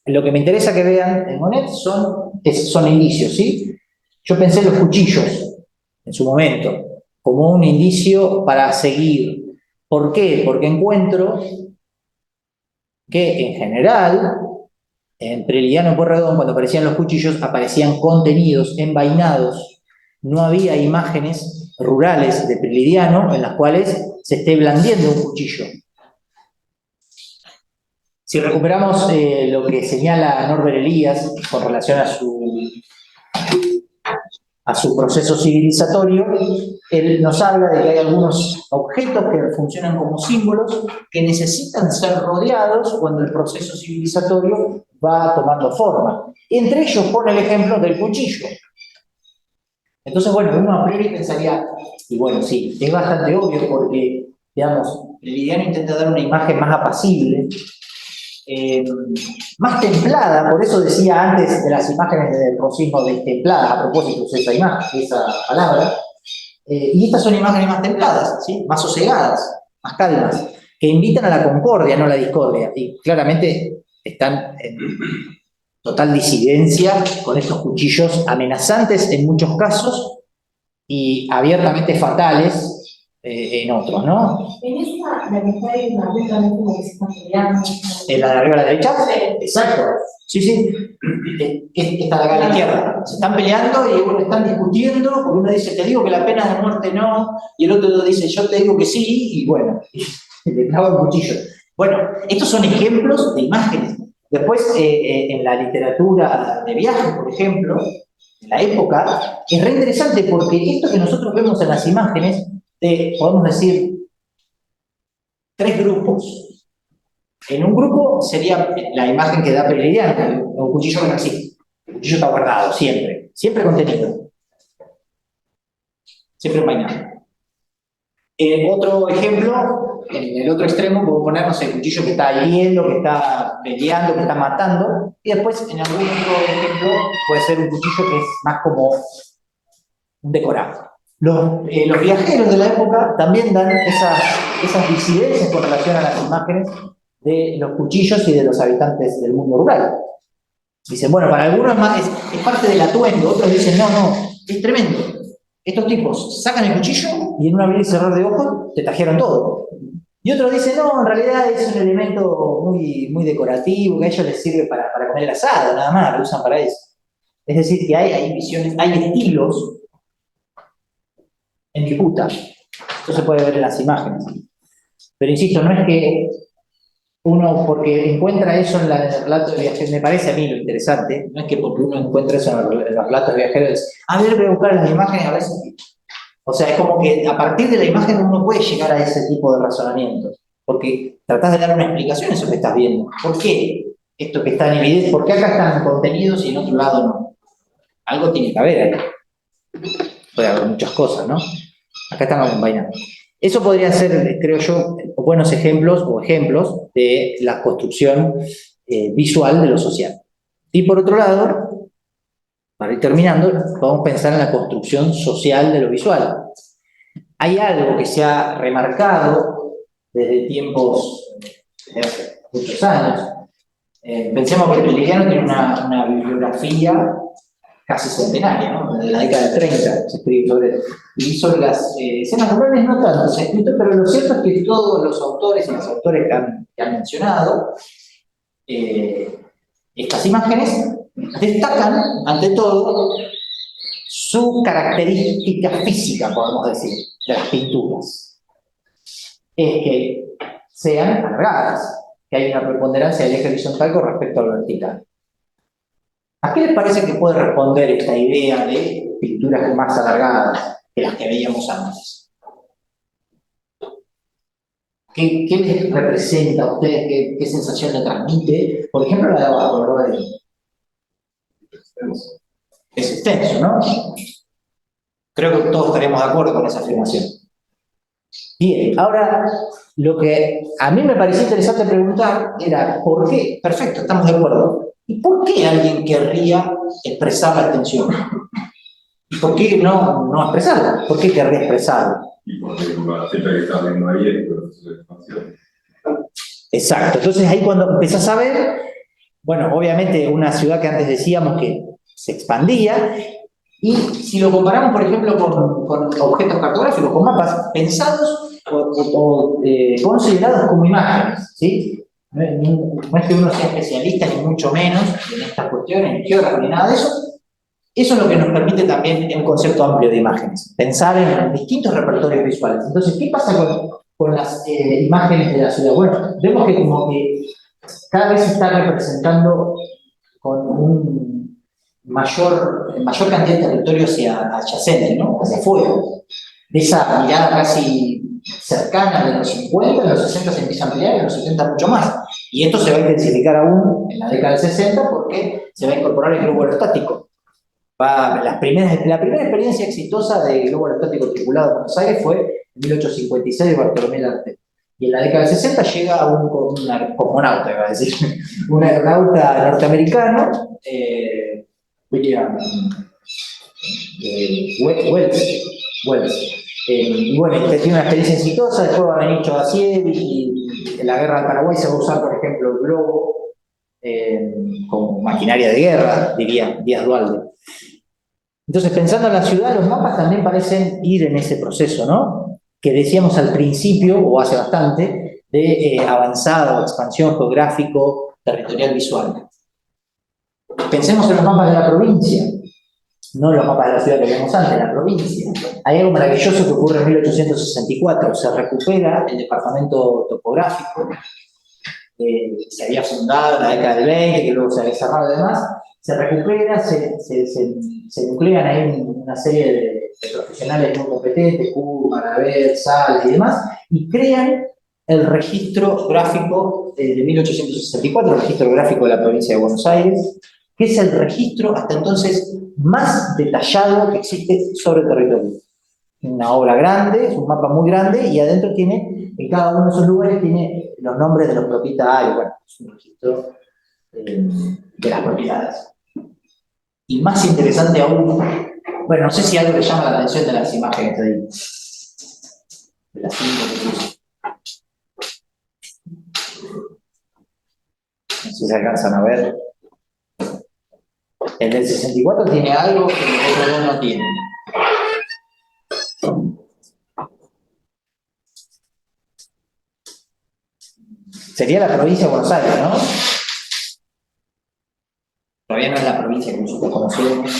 Lo que me interesa que vean en Gonet son indicios, ¿sí? Yo pensé en los cuchillos, en su momento, como un indicio para seguir. ¿Por qué? Porque encuentro que, en general, en Prelidiano y Pueyrredón, cuando aparecían los cuchillos, aparecían contenidos envainados. No había imágenes rurales de Prelidiano en las cuales se esté blandiendo un cuchillo. Si recuperamos lo que señala Norbert Elias con relación a su a su proceso civilizatorio, él nos habla de que hay algunos objetos que funcionan como símbolos que necesitan ser rodeados cuando el proceso civilizatorio va tomando forma. Entre ellos pone el ejemplo del cuchillo. Entonces, bueno, uno a priori pensaría, y bueno, sí, es bastante obvio porque, digamos, Liliano intenta dar una imagen más apacible, más templada, por eso decía antes de las imágenes del rosismo destempladas, a propósito de esa imagen, esa palabra, y estas son imágenes más templadas, ¿sí? Más sosegadas, más calmas, que invitan a la concordia, no a la discordia, y claramente están en total disidencia con estos cuchillos amenazantes en muchos casos y abiertamente fatales en otros, ¿no? En esta, la que está ahí en la punta, no como que se están peleando. ¿En la de arriba a la derecha? Exacto. Sí, sí. Esta de acá a la izquierda. Se están peleando y uno están discutiendo, porque uno dice, te digo que la pena de muerte no, y el otro dice, yo te digo que sí, y bueno, le clava el cuchillo. Bueno, estos son ejemplos de imágenes. Después, en la literatura de viajes, por ejemplo, en la época, es re interesante porque esto que nosotros vemos en las imágenes, podemos decir, tres grupos. En un grupo sería la imagen que da Peleriano, un cuchillo que no existe. El cuchillo está guardado, siempre. Siempre contenido. Siempre envainado. Otro ejemplo, en el otro extremo, podemos poner, no sé, el cuchillo que está hiriendo, que está peleando, que está matando. Y después, en algún otro ejemplo, puede ser un cuchillo que es más como un decorado. Los viajeros de la época también dan esas disidencias con relación a las imágenes de los cuchillos y de los habitantes del mundo rural. Dicen, bueno, para algunos es parte del atuendo, otros dicen, no, es tremendo. Estos tipos sacan el cuchillo y en un abrir y cerrar de ojos te tajearon todo. Y otros dicen, no, en realidad es un elemento muy, muy decorativo, que a ellos les sirve para comer el asado, nada más, lo usan para eso. Es decir, que hay visiones, hay estilos en disputa. Esto se puede ver en las imágenes. Pero insisto, no es que uno, porque encuentra eso en el relato de viajeros, me parece a mí lo interesante, no es que porque uno encuentra eso en los relatos de viajeros, a ver, voy a buscar las imágenes, a ver si... O sea, es como que a partir de la imagen uno puede llegar a ese tipo de razonamientos, porque tratás de dar una explicación a eso que estás viendo. ¿Por qué esto que está en evidencia? ¿Por qué acá están contenidos y en otro lado no? Algo tiene que haber ahí. Puede haber muchas cosas, ¿no? Acá estamos envainando. Eso podría ser, creo yo, buenos ejemplos de la construcción visual de lo social. Y por otro lado, para ir terminando, podemos pensar en la construcción social de lo visual. Hay algo que se ha remarcado desde tiempos, desde hace muchos años. Pensemos que Peleriano tiene una bibliografía casi centenaria, ¿no? De la década del 30 se escribe sobre eso. Y sobre las escenas rurales no tanto se ha escrito, pero lo cierto es que todos los autores y los autores que han mencionado estas imágenes destacan, ante todo, su característica física, podemos decir, de las pinturas. Es que sean alargadas, que hay una preponderancia del eje horizontal con respecto al vertical. ¿A qué les parece que puede responder esta idea de pinturas más alargadas que las que veíamos antes? ¿Qué les representa a ustedes? ¿Qué sensación le transmite? Por ejemplo, la de abajo, ¿verdad? Es extenso, ¿no? Creo que todos estaremos de acuerdo con esa afirmación. Bien, ahora, lo que a mí me pareció interesante preguntar era, ¿por qué? Perfecto, estamos de acuerdo. ¿Y por qué alguien querría expresar la extensión? ¿Y por qué no expresarla? ¿Por qué querría expresarla? Y porque la fecha que está viendo ahí es el proceso de expansión. Exacto. Entonces ahí cuando empezás a ver, bueno, obviamente una ciudad que antes decíamos que se expandía, y si lo comparamos, por ejemplo, con objetos cartográficos, con mapas pensados o considerados como imágenes, ¿sí? No es que uno sea especialista, ni mucho menos, en estas cuestiones, ni geógrafo, ni nada de eso. Eso es lo que nos permite también un concepto amplio de imágenes, pensar en distintos repertorios visuales. Entonces, ¿qué pasa con las imágenes de la ciudad? Bueno, vemos que como que cada vez se está representando con mayor cantidad de territorio adyacente, ¿no? Hacia afuera. De esa mirada casi cercana de los 50, en los 60 se empieza a ampliar, en los 70 mucho más. Y esto se va a intensificar aún en la década del 60 porque se va a incorporar el globo aerostático. La primera experiencia exitosa de globo aerostático tripulado en Buenos Aires fue en 1856 de Bartolomé Larte. Y en la década del 60 llega un cosmonauta, iba a decir, un aeronauta norteamericano, William Wells. Y bueno, tiene una experiencia exitosa, después va a venir Chodasiewicz y en la guerra del Paraguay se va a usar, por ejemplo, el globo como maquinaria de guerra, diría Díaz Duhalde. Entonces, pensando en la ciudad, los mapas también parecen ir en ese proceso, ¿no? Que decíamos al principio, o hace bastante, de avanzado, expansión geográfico, territorial, visual. Pensemos en los mapas de la provincia, no los mapas de la ciudad que vimos antes, la provincia. Hay algo maravilloso que ocurre en 1864, se recupera el departamento topográfico, se había fundado en la década del 20, que luego se había cerrado y demás, se recupera, se nuclean ahí una serie de profesionales muy competentes, Kuhlman, Marabel, Sales y demás, y crean el registro gráfico de 1864, el registro gráfico de la provincia de Buenos Aires, que es el registro hasta entonces más detallado que existe sobre el territorio. Una obra grande, es un mapa muy grande, y adentro tiene, en cada uno de esos lugares tiene los nombres de los propietarios, bueno, es un registro de las propiedades. Y más interesante aún, bueno, no sé si algo le llama la atención de las imágenes de ahí. De las 5 que puse. No sé si se alcanzan a ver. El del 64 tiene algo que los otros dos no tienen. Sería la provincia de Buenos Aires, ¿no? Todavía no es la provincia que nosotros conocemos.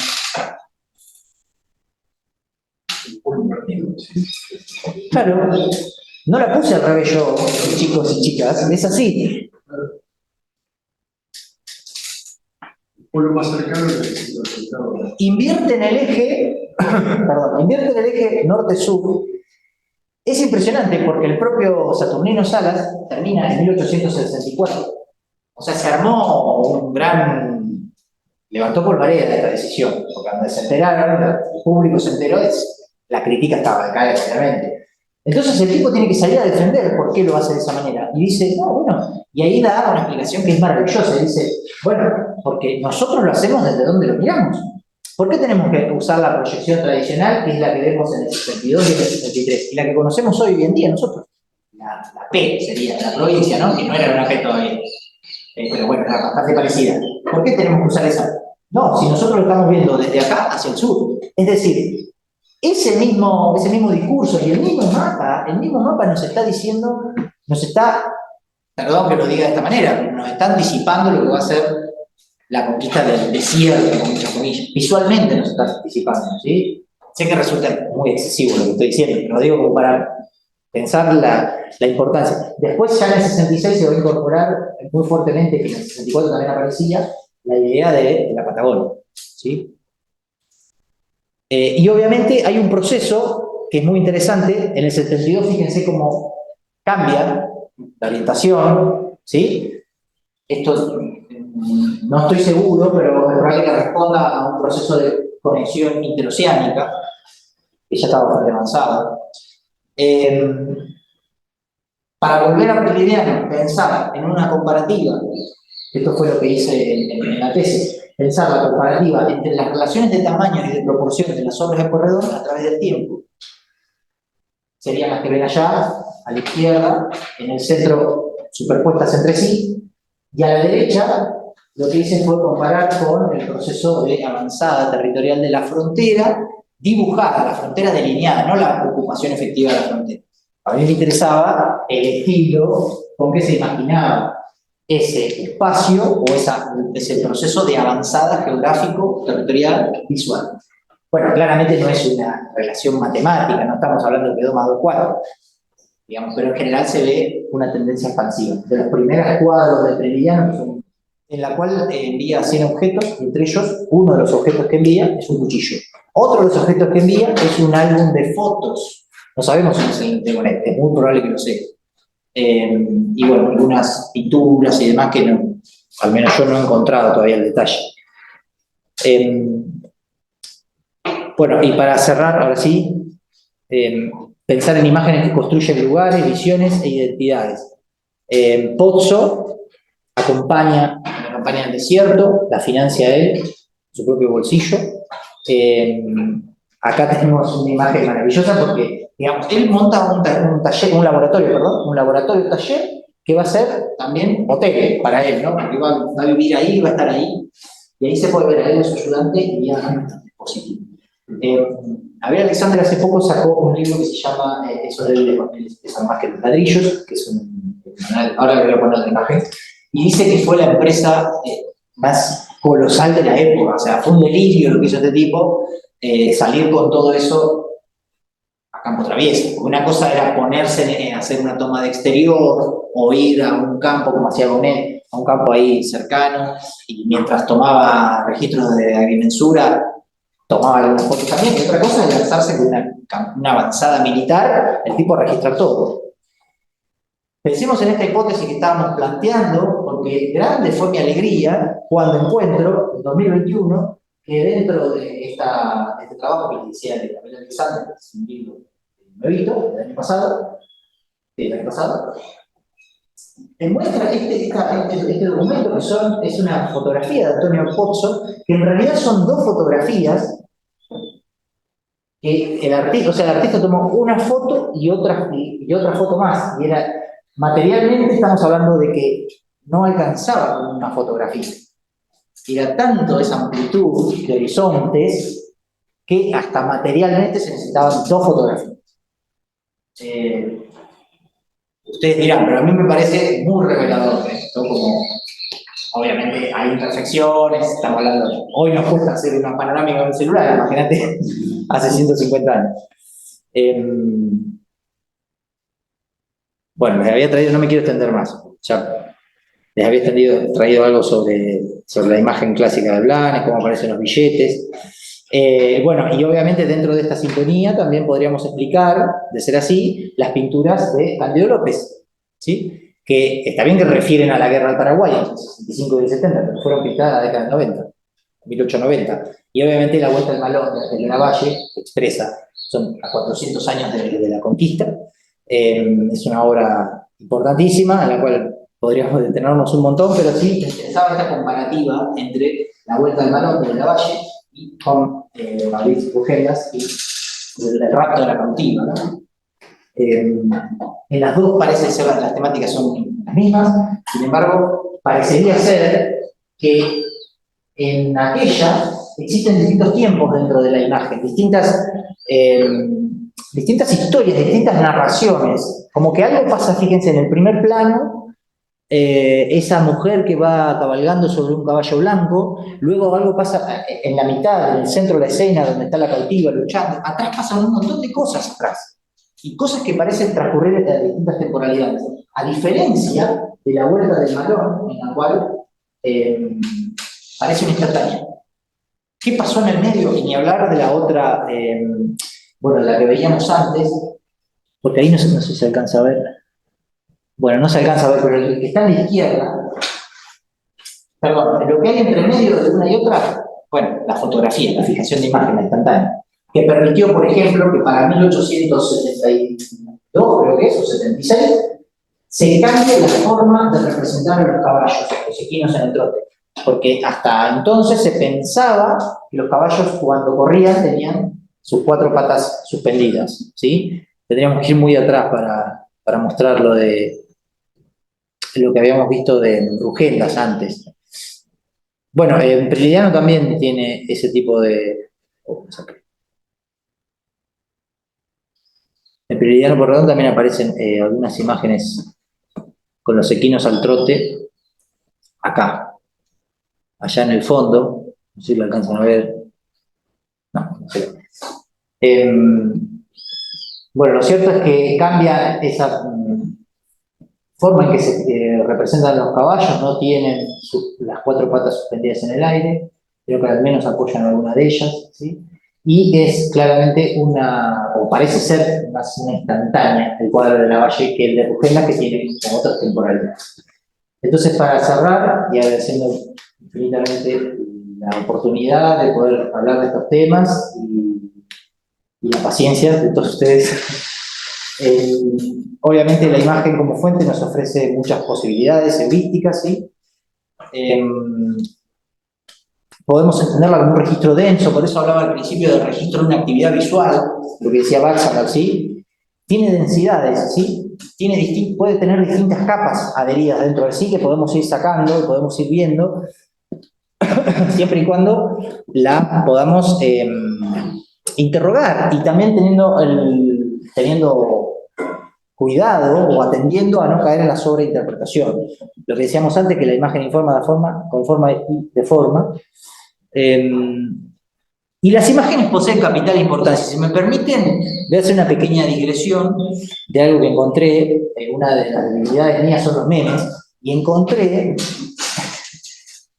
Claro, no la puse al revés yo, chicos y chicas, es así. Por lo más cercano del resultado. Invierte en el eje norte-sur. Es impresionante porque el propio Saturnino Salas termina en 1864. O sea, se armó un gran... levantó polvareda de esta decisión, porque cuando se enteraron, el público se enteró, la crítica estaba de caer, obviamente. Entonces el tipo tiene que salir a defender por qué lo hace de esa manera. Y dice, no, bueno, y ahí da una explicación que es maravillosa. Y dice, bueno, porque nosotros lo hacemos desde donde lo miramos. ¿Por qué tenemos que usar la proyección tradicional, que es la que vemos en el 62 y en el 63, y la que conocemos hoy en día nosotros? La P sería, la provincia, ¿no? Que no era una P todavía. Pero bueno, era bastante parecida. ¿Por qué tenemos que usar esa? No, si nosotros lo estamos viendo desde acá hacia el sur. Es decir, ese mismo discurso y el mismo mapa nos está diciendo, perdón que lo diga de esta manera, pero nos está anticipando lo que va a ser la conquista del desierto, con muchas comillas. Visualmente nos está anticipando, ¿sí? Sé que resulta muy excesivo lo que estoy diciendo, pero lo digo como para pensar la importancia. Después ya en el 66 se va a incorporar muy fuertemente, que en el 64 también aparecía, la idea de la Patagonia, ¿sí? Y obviamente hay un proceso que es muy interesante. En el 72, fíjense cómo cambia la orientación, ¿sí? Esto no estoy seguro, pero es probable que responda a un proceso de conexión interoceánica, que ya estaba bastante avanzado. Para volver a Prelidiano, pensar en una comparativa, esto fue lo que hice en la tesis, pensar la comparativa entre las relaciones de tamaño y de proporción de las obras de corredor a través del tiempo. Serían las que ven allá, a la izquierda, en el centro, superpuestas entre sí, y a la derecha, lo que hice fue comparar con el proceso de avanzada territorial de la frontera, dibujada, la frontera delineada, no la ocupación efectiva de la frontera. A mí me interesaba el estilo con que se imaginaba ese espacio o ese proceso de avanzada geográfico, territorial, visual. Bueno, claramente no es una relación matemática, no estamos hablando de que 2 más 2 cuadros, digamos, pero en general se ve una tendencia expansiva. De los primeros cuadros de Prelidiano, que son en la cual envía 100 objetos, entre ellos, uno de los objetos que envía es un cuchillo. Otro de los objetos que envía es un álbum de fotos. No sabemos si es el Internet, es muy probable que lo sea. Y bueno, algunas pinturas y demás que no, al menos yo no he encontrado todavía el detalle. Bueno, y para cerrar, ahora sí, pensar en imágenes que construyen lugares, visiones e identidades. Pozzo acompaña la campaña del desierto, la financia él, su propio bolsillo. Acá tenemos una imagen maravillosa porque, digamos, él monta un taller, un laboratorio-taller, que va a ser también hotel para él, ¿no? Porque va a vivir ahí, va a estar ahí, y ahí se puede ver a él, a su ayudante, y a dispositivo. Javier Alexander hace poco sacó un libro que se llama Esos débiles papeles pesan más que los ladrillos, que es un manual, ahora le voy a poner la imagen, y dice que fue la empresa más colosal de la época, o sea, fue un delirio lo que hizo este tipo, salir con todo eso a campo traviesa. Una cosa era ponerse a hacer una toma de exterior o ir a un campo, como hacía Bonet, a un campo ahí cercano, y mientras tomaba registros de agrimensura, tomaba algunas fotos también, y otra cosa es lanzarse con una avanzada militar, el tipo registrar todo. Pensemos en esta hipótesis que estábamos planteando, porque grande fue mi alegría cuando encuentro, en 2021, que dentro de este trabajo que les decía de Gabriel Alexander, que es un libro nuevito, del año pasado, muestra este documento que es una fotografía de Antonio Pozzo, que en realidad son dos fotografías que el artista tomó una foto y otra foto más, y era, materialmente estamos hablando de que no alcanzaba con una fotografía. Era tanto esa amplitud de horizontes que hasta materialmente se necesitaban dos fotografías. Ustedes dirán, pero a mí me parece muy revelador esto, como obviamente hay imperfecciones, estamos hablando, hoy nos cuesta hacer una panorámica con el celular, imagínate, hace 150 años. Bueno, les había traído, no me quiero extender más, ya les había traído algo sobre la imagen clásica de Blanes, cómo aparecen los billetes. Bueno, y obviamente dentro de esta sintonía también podríamos explicar, de ser así, las pinturas de Cándido López, ¿sí? Que está bien que refieren a la guerra del Paraguay, en el 65 y el 70, pero fueron pintadas en la década del 90, 1890. Y obviamente la Vuelta al Malón de Lavalle expresa, son a 400 años de la conquista. Es una obra importantísima, en la cual podríamos detenernos un montón, pero sí me interesaba esta comparativa entre la Vuelta al Malón de Lavalle y con Mauricio Brujelas y el rapto de la cautiva, ¿no? En las dos parece ser las temáticas son las mismas, sin embargo, parecería ser que en aquella existen distintos tiempos dentro de la imagen, distintas historias, distintas narraciones, como que algo pasa, fíjense, en el primer plano, esa mujer que va cabalgando sobre un caballo blanco, luego algo pasa en la mitad, en el centro de la escena, donde está la cautiva luchando, atrás pasan un montón de cosas atrás, y cosas que parecen transcurrir en distintas temporalidades, a diferencia de la Vuelta del Malón, en la cual parece una instantánea. ¿Qué pasó en el medio? Y ni hablar de la otra, bueno, la que veíamos antes, porque ahí no sé si se alcanza a ver. Bueno, no se alcanza a ver, pero el que está a la izquierda, perdón, lo que hay entre medio de una y otra, bueno, la fotografía, la fijación de imagen, la instantánea, que permitió, por ejemplo, que para 1872, creo que es, o 76, se cambie la forma de representar a los caballos, los equinos en el trote. Porque hasta entonces se pensaba que los caballos cuando corrían tenían sus cuatro patas suspendidas, ¿sí? Tendríamos que ir muy atrás para mostrar lo que habíamos visto de Brujelas antes. Bueno, Prilidiano también tiene ese tipo de... En Prilidiano Porredón también aparecen algunas imágenes con los equinos al trote, acá. Allá en el fondo, no sé si lo alcanzan a ver. No sé. Bueno, lo cierto es que cambia esa forma en que se representan los caballos, no tienen las 4 patas suspendidas en el aire, creo que al menos apoyan alguna de ellas, ¿sí? Y es claramente o parece ser más una instantánea el cuadro de Lavalle que el de Rugenda, que tiene como otras temporalidades. Entonces, para cerrar, y agradeciendo infinitamente la oportunidad de poder hablar de estos temas y la paciencia de todos ustedes, obviamente la imagen como fuente nos ofrece muchas posibilidades heurísticas, ¿sí? Podemos entenderla como un registro denso, por eso hablaba al principio del registro de una actividad visual, lo que decía Baxter, ¿sí? Tiene densidades, ¿sí? Puede tener distintas capas adheridas dentro de sí que podemos ir sacando y podemos ir viendo, siempre y cuando la podamos interrogar, y también teniendo cuidado o atendiendo a no caer en la sobreinterpretación. Lo que decíamos antes, que la imagen informa con forma y de forma. Y las imágenes poseen capital importancia. Si me permiten, voy a hacer una pequeña digresión de algo que encontré. Una de las debilidades mías son los memes, y encontré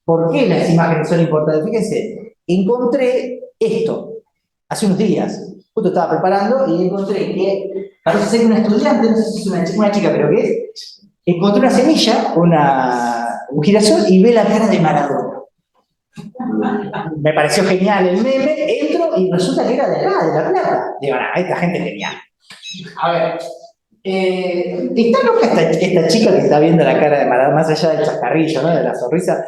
por qué las imágenes son importantes. Fíjense, encontré esto hace unos días. Justo estaba preparando y encontré que parece ser una estudiante, no sé si es una chica, pero ¿qué es? Encontró una semilla, un girasol, y ve la cara de Maradona. Me pareció genial el meme, entro y resulta que era de acá, de La Plata. Digo, esta gente es genial. A ver, está loca esta chica que está viendo la cara de Maradona, más allá del chascarrillo, ¿no? De la sonrisa.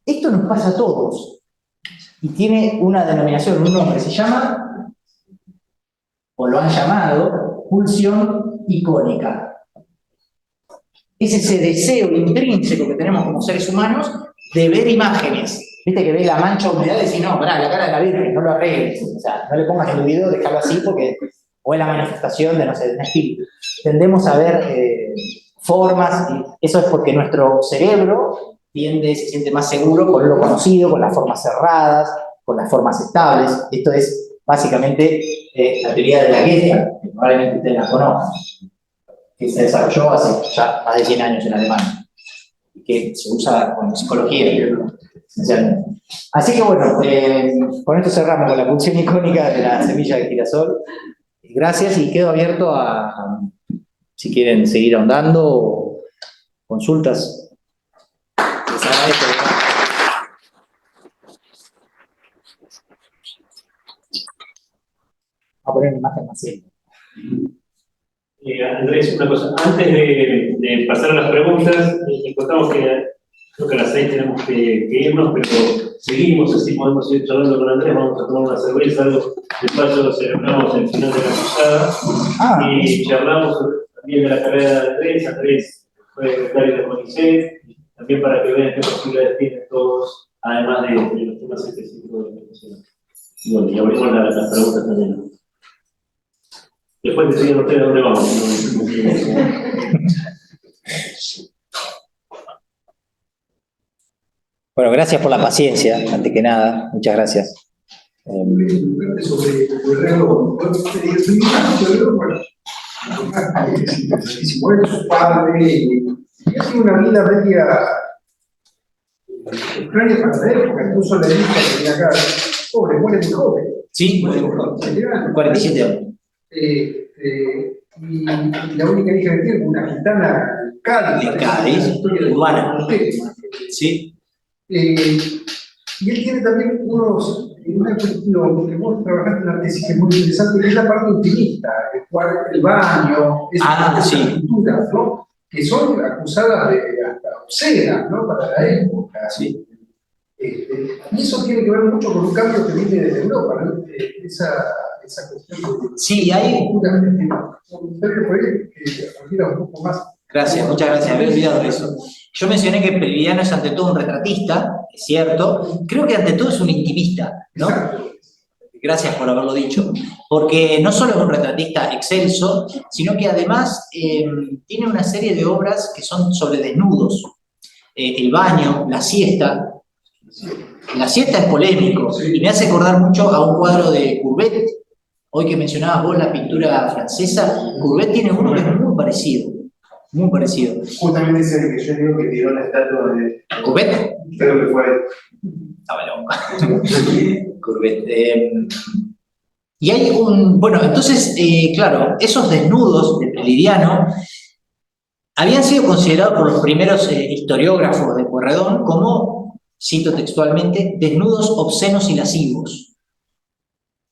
Esto nos pasa a todos. Y tiene una denominación, un nombre, se llama, o lo han llamado, pulsión icónica. Es ese deseo intrínseco que tenemos como seres humanos de ver imágenes. Viste que ves la mancha de humedad y decís, no, pará, la cara de la Virgen, no lo arregles. O sea, no le pongas en el video, déjalo así, porque o es la manifestación de, no sé, de un espíritu. Tendemos a ver formas, y eso es porque nuestro cerebro se siente más seguro con lo conocido, con las formas cerradas, con las formas estables. Esto es básicamente la teoría de la Gestalt, que probablemente ustedes la conozcan, que se desarrolló hace ya más de 100 años en Alemania, y que se usa en psicología, esencialmente. Así que bueno, con esto cerramos con la pulsión icónica de la semilla de girasol. Gracias, y quedo abierto a si quieren seguir ahondando o consultas. Les agradezco. Vamos a poner una imagen más simple. Andrés, una cosa, antes de pasar a las preguntas, encontramos que creo que a las 6 tenemos que irnos, pero seguimos, así podemos ir charlando con Andrés, vamos a tomar una cerveza, algo de paso celebramos el final de la cruzada, y charlamos también de la carrera de Andrés fue secretario de CONICET, también para que vean qué posibilidades tienen todos, además de los temas específicos de la educación. Y bueno, y abrimos las preguntas también. Después deciden ustedes dónde vamos. Bueno, gracias por la paciencia, antes que nada, muchas gracias. Sobre el reloj, se muere su padre y ha sido una vida media extraña para él, porque incluso le dijo que tenía acá, pobre, muere muy joven. Sí, muere muy joven. 47 años. Y la única hija que tiene, una gitana de Cádiz, urbana. Sí. Y él tiene también una cuestión que vos trabajaste en la tesis que es muy interesante, que es la parte intimista, el baño, esas pinturas, ¿no? Que son acusadas de hasta obscenas, ¿no? Para la época. Sí. Y eso tiene que ver mucho con un cambio que viene desde Europa, ¿no? Esa cuestión. Sí, hay. Un poco más. Gracias, muchas gracias, había olvidado eso. Yo mencioné que Prelidiano es ante todo un retratista, es cierto. Creo que ante todo es un intimista, ¿no? Gracias por haberlo dicho. Porque no solo es un retratista excelso, sino que además tiene una serie de obras que son sobre desnudos. El baño, la siesta. La siesta es polémico y me hace acordar mucho a un cuadro de Courbet. Hoy que mencionabas vos la pintura francesa, Courbet tiene uno que es muy parecido. muy parecido. Justamente ese que yo digo que tiró la estatua de. ¿Courbet? Creo que fue. Estaba loco. Courbet. Y hay bueno, entonces, claro, esos desnudos de Prelidiano habían sido considerados por los primeros historiógrafos de Pueyrredón como, cito textualmente, desnudos obscenos y lascivos.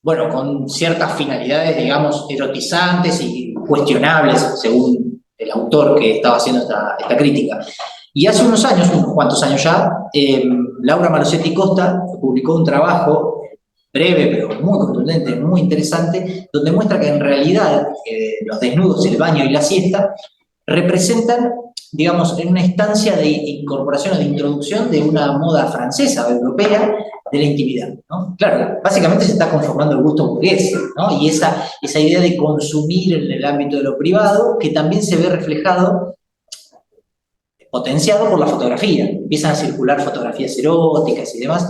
Bueno, con ciertas finalidades, digamos, erotizantes y cuestionables, según el autor que estaba haciendo esta crítica. Y hace unos años, unos cuantos años ya, Laura Malosetti Costa publicó un trabajo breve, pero muy contundente, muy interesante, donde muestra que en realidad los desnudos, el baño y la siesta representan, digamos, en una instancia de incorporación o de introducción de una moda francesa o europea de la intimidad, ¿no? Claro, básicamente se está conformando el gusto burgués, ¿no? Y esa idea de consumir en el ámbito de lo privado, que también se ve reflejado, potenciado por la fotografía. Empiezan a circular fotografías eróticas y demás.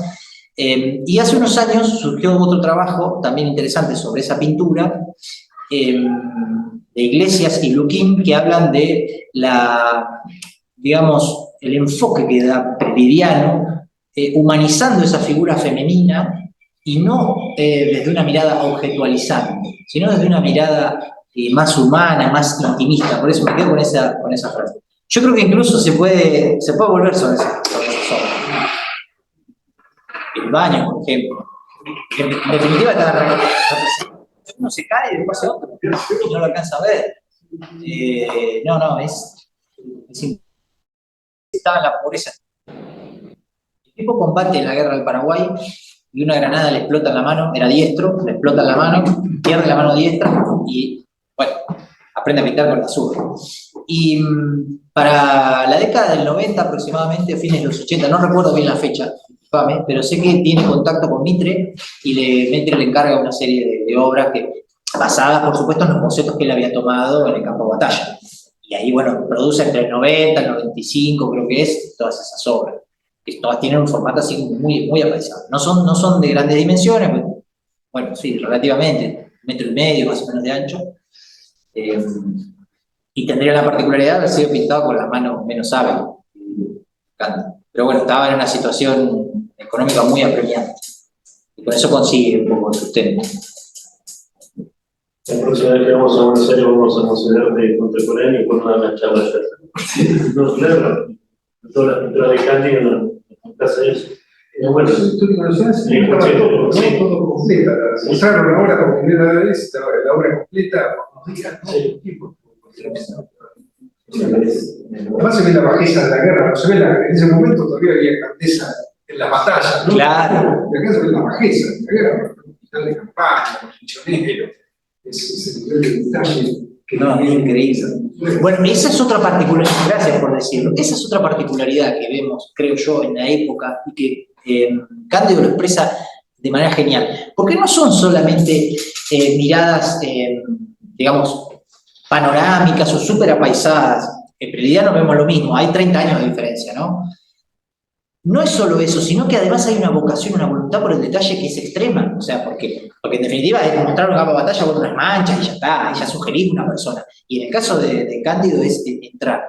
Y hace unos años surgió otro trabajo también interesante sobre esa pintura, de Iglesias y Luquín, que hablan de digamos, el enfoque que da Prelidiano, humanizando esa figura femenina y no desde una mirada objetualizante, sino desde una mirada más humana, más intimista. Por eso me quedo con esa frase. Yo creo que incluso se puede volver sobre esa obra. El baño, por ejemplo. En definitiva, uno se cae y después se otro y no lo alcanza a ver. Estaba en la pobreza. El tipo combate en la guerra del Paraguay y una granada le explota en la mano, era diestro, le explota en la mano, pierde la mano diestra y, bueno, aprende a pintar con la zurda. Y para la década del 90 aproximadamente, fines de los 80, no recuerdo bien la fecha, pero sé que tiene contacto con Mitre y Mitre le encarga una serie de obras basadas, por supuesto, en los bocetos que él había tomado en el campo de batalla. Y ahí, bueno, produce entre el 90 y el 95, creo que es, todas esas obras. Que todas tienen un formato así muy, muy apaisado. No son de grandes dimensiones, pero, bueno, sí, relativamente, 1,5 metros más o menos de ancho. Y tendría la particularidad de haber sido pintado con las manos menos hábiles. Pero bueno, estaba en una situación económica muy apremiante. Y con eso consigue un poco el sustento. La próxima vez que vamos a Buenos Aires vamos a considerar de contemporáneo con una charla ya. No, claro, todas las pinturas de Candy en la casa de eso. Bueno, tú te conocías, sí, todo completa. Mostraron la obra por primera vez, la obra completa, por unos días, ¿no? Además se ve la bajeza de la guerra, no se ve en ese momento todavía había grandeza en las batallas, ¿no? Claro. Y acá se ve la bajeza de la guerra, el hospital de campaña, los prisioneros, ese nivel de detalle que no, es increíble. Bueno, esa es otra particularidad, gracias por decirlo, esa es otra particularidad que vemos, creo yo, en la época y que Cándido lo expresa de manera genial, porque no son solamente miradas, digamos, panorámicas o súper apaisadas. En Prelidiano vemos lo mismo, hay 30 años de diferencia, ¿no? No es solo eso, sino que además hay una vocación, una voluntad por el detalle que es extrema, o sea, porque en definitiva es mostrar una capa de batalla con unas manchas y ya está, ya sugerís una persona. Y en el caso de Cándido es entrar.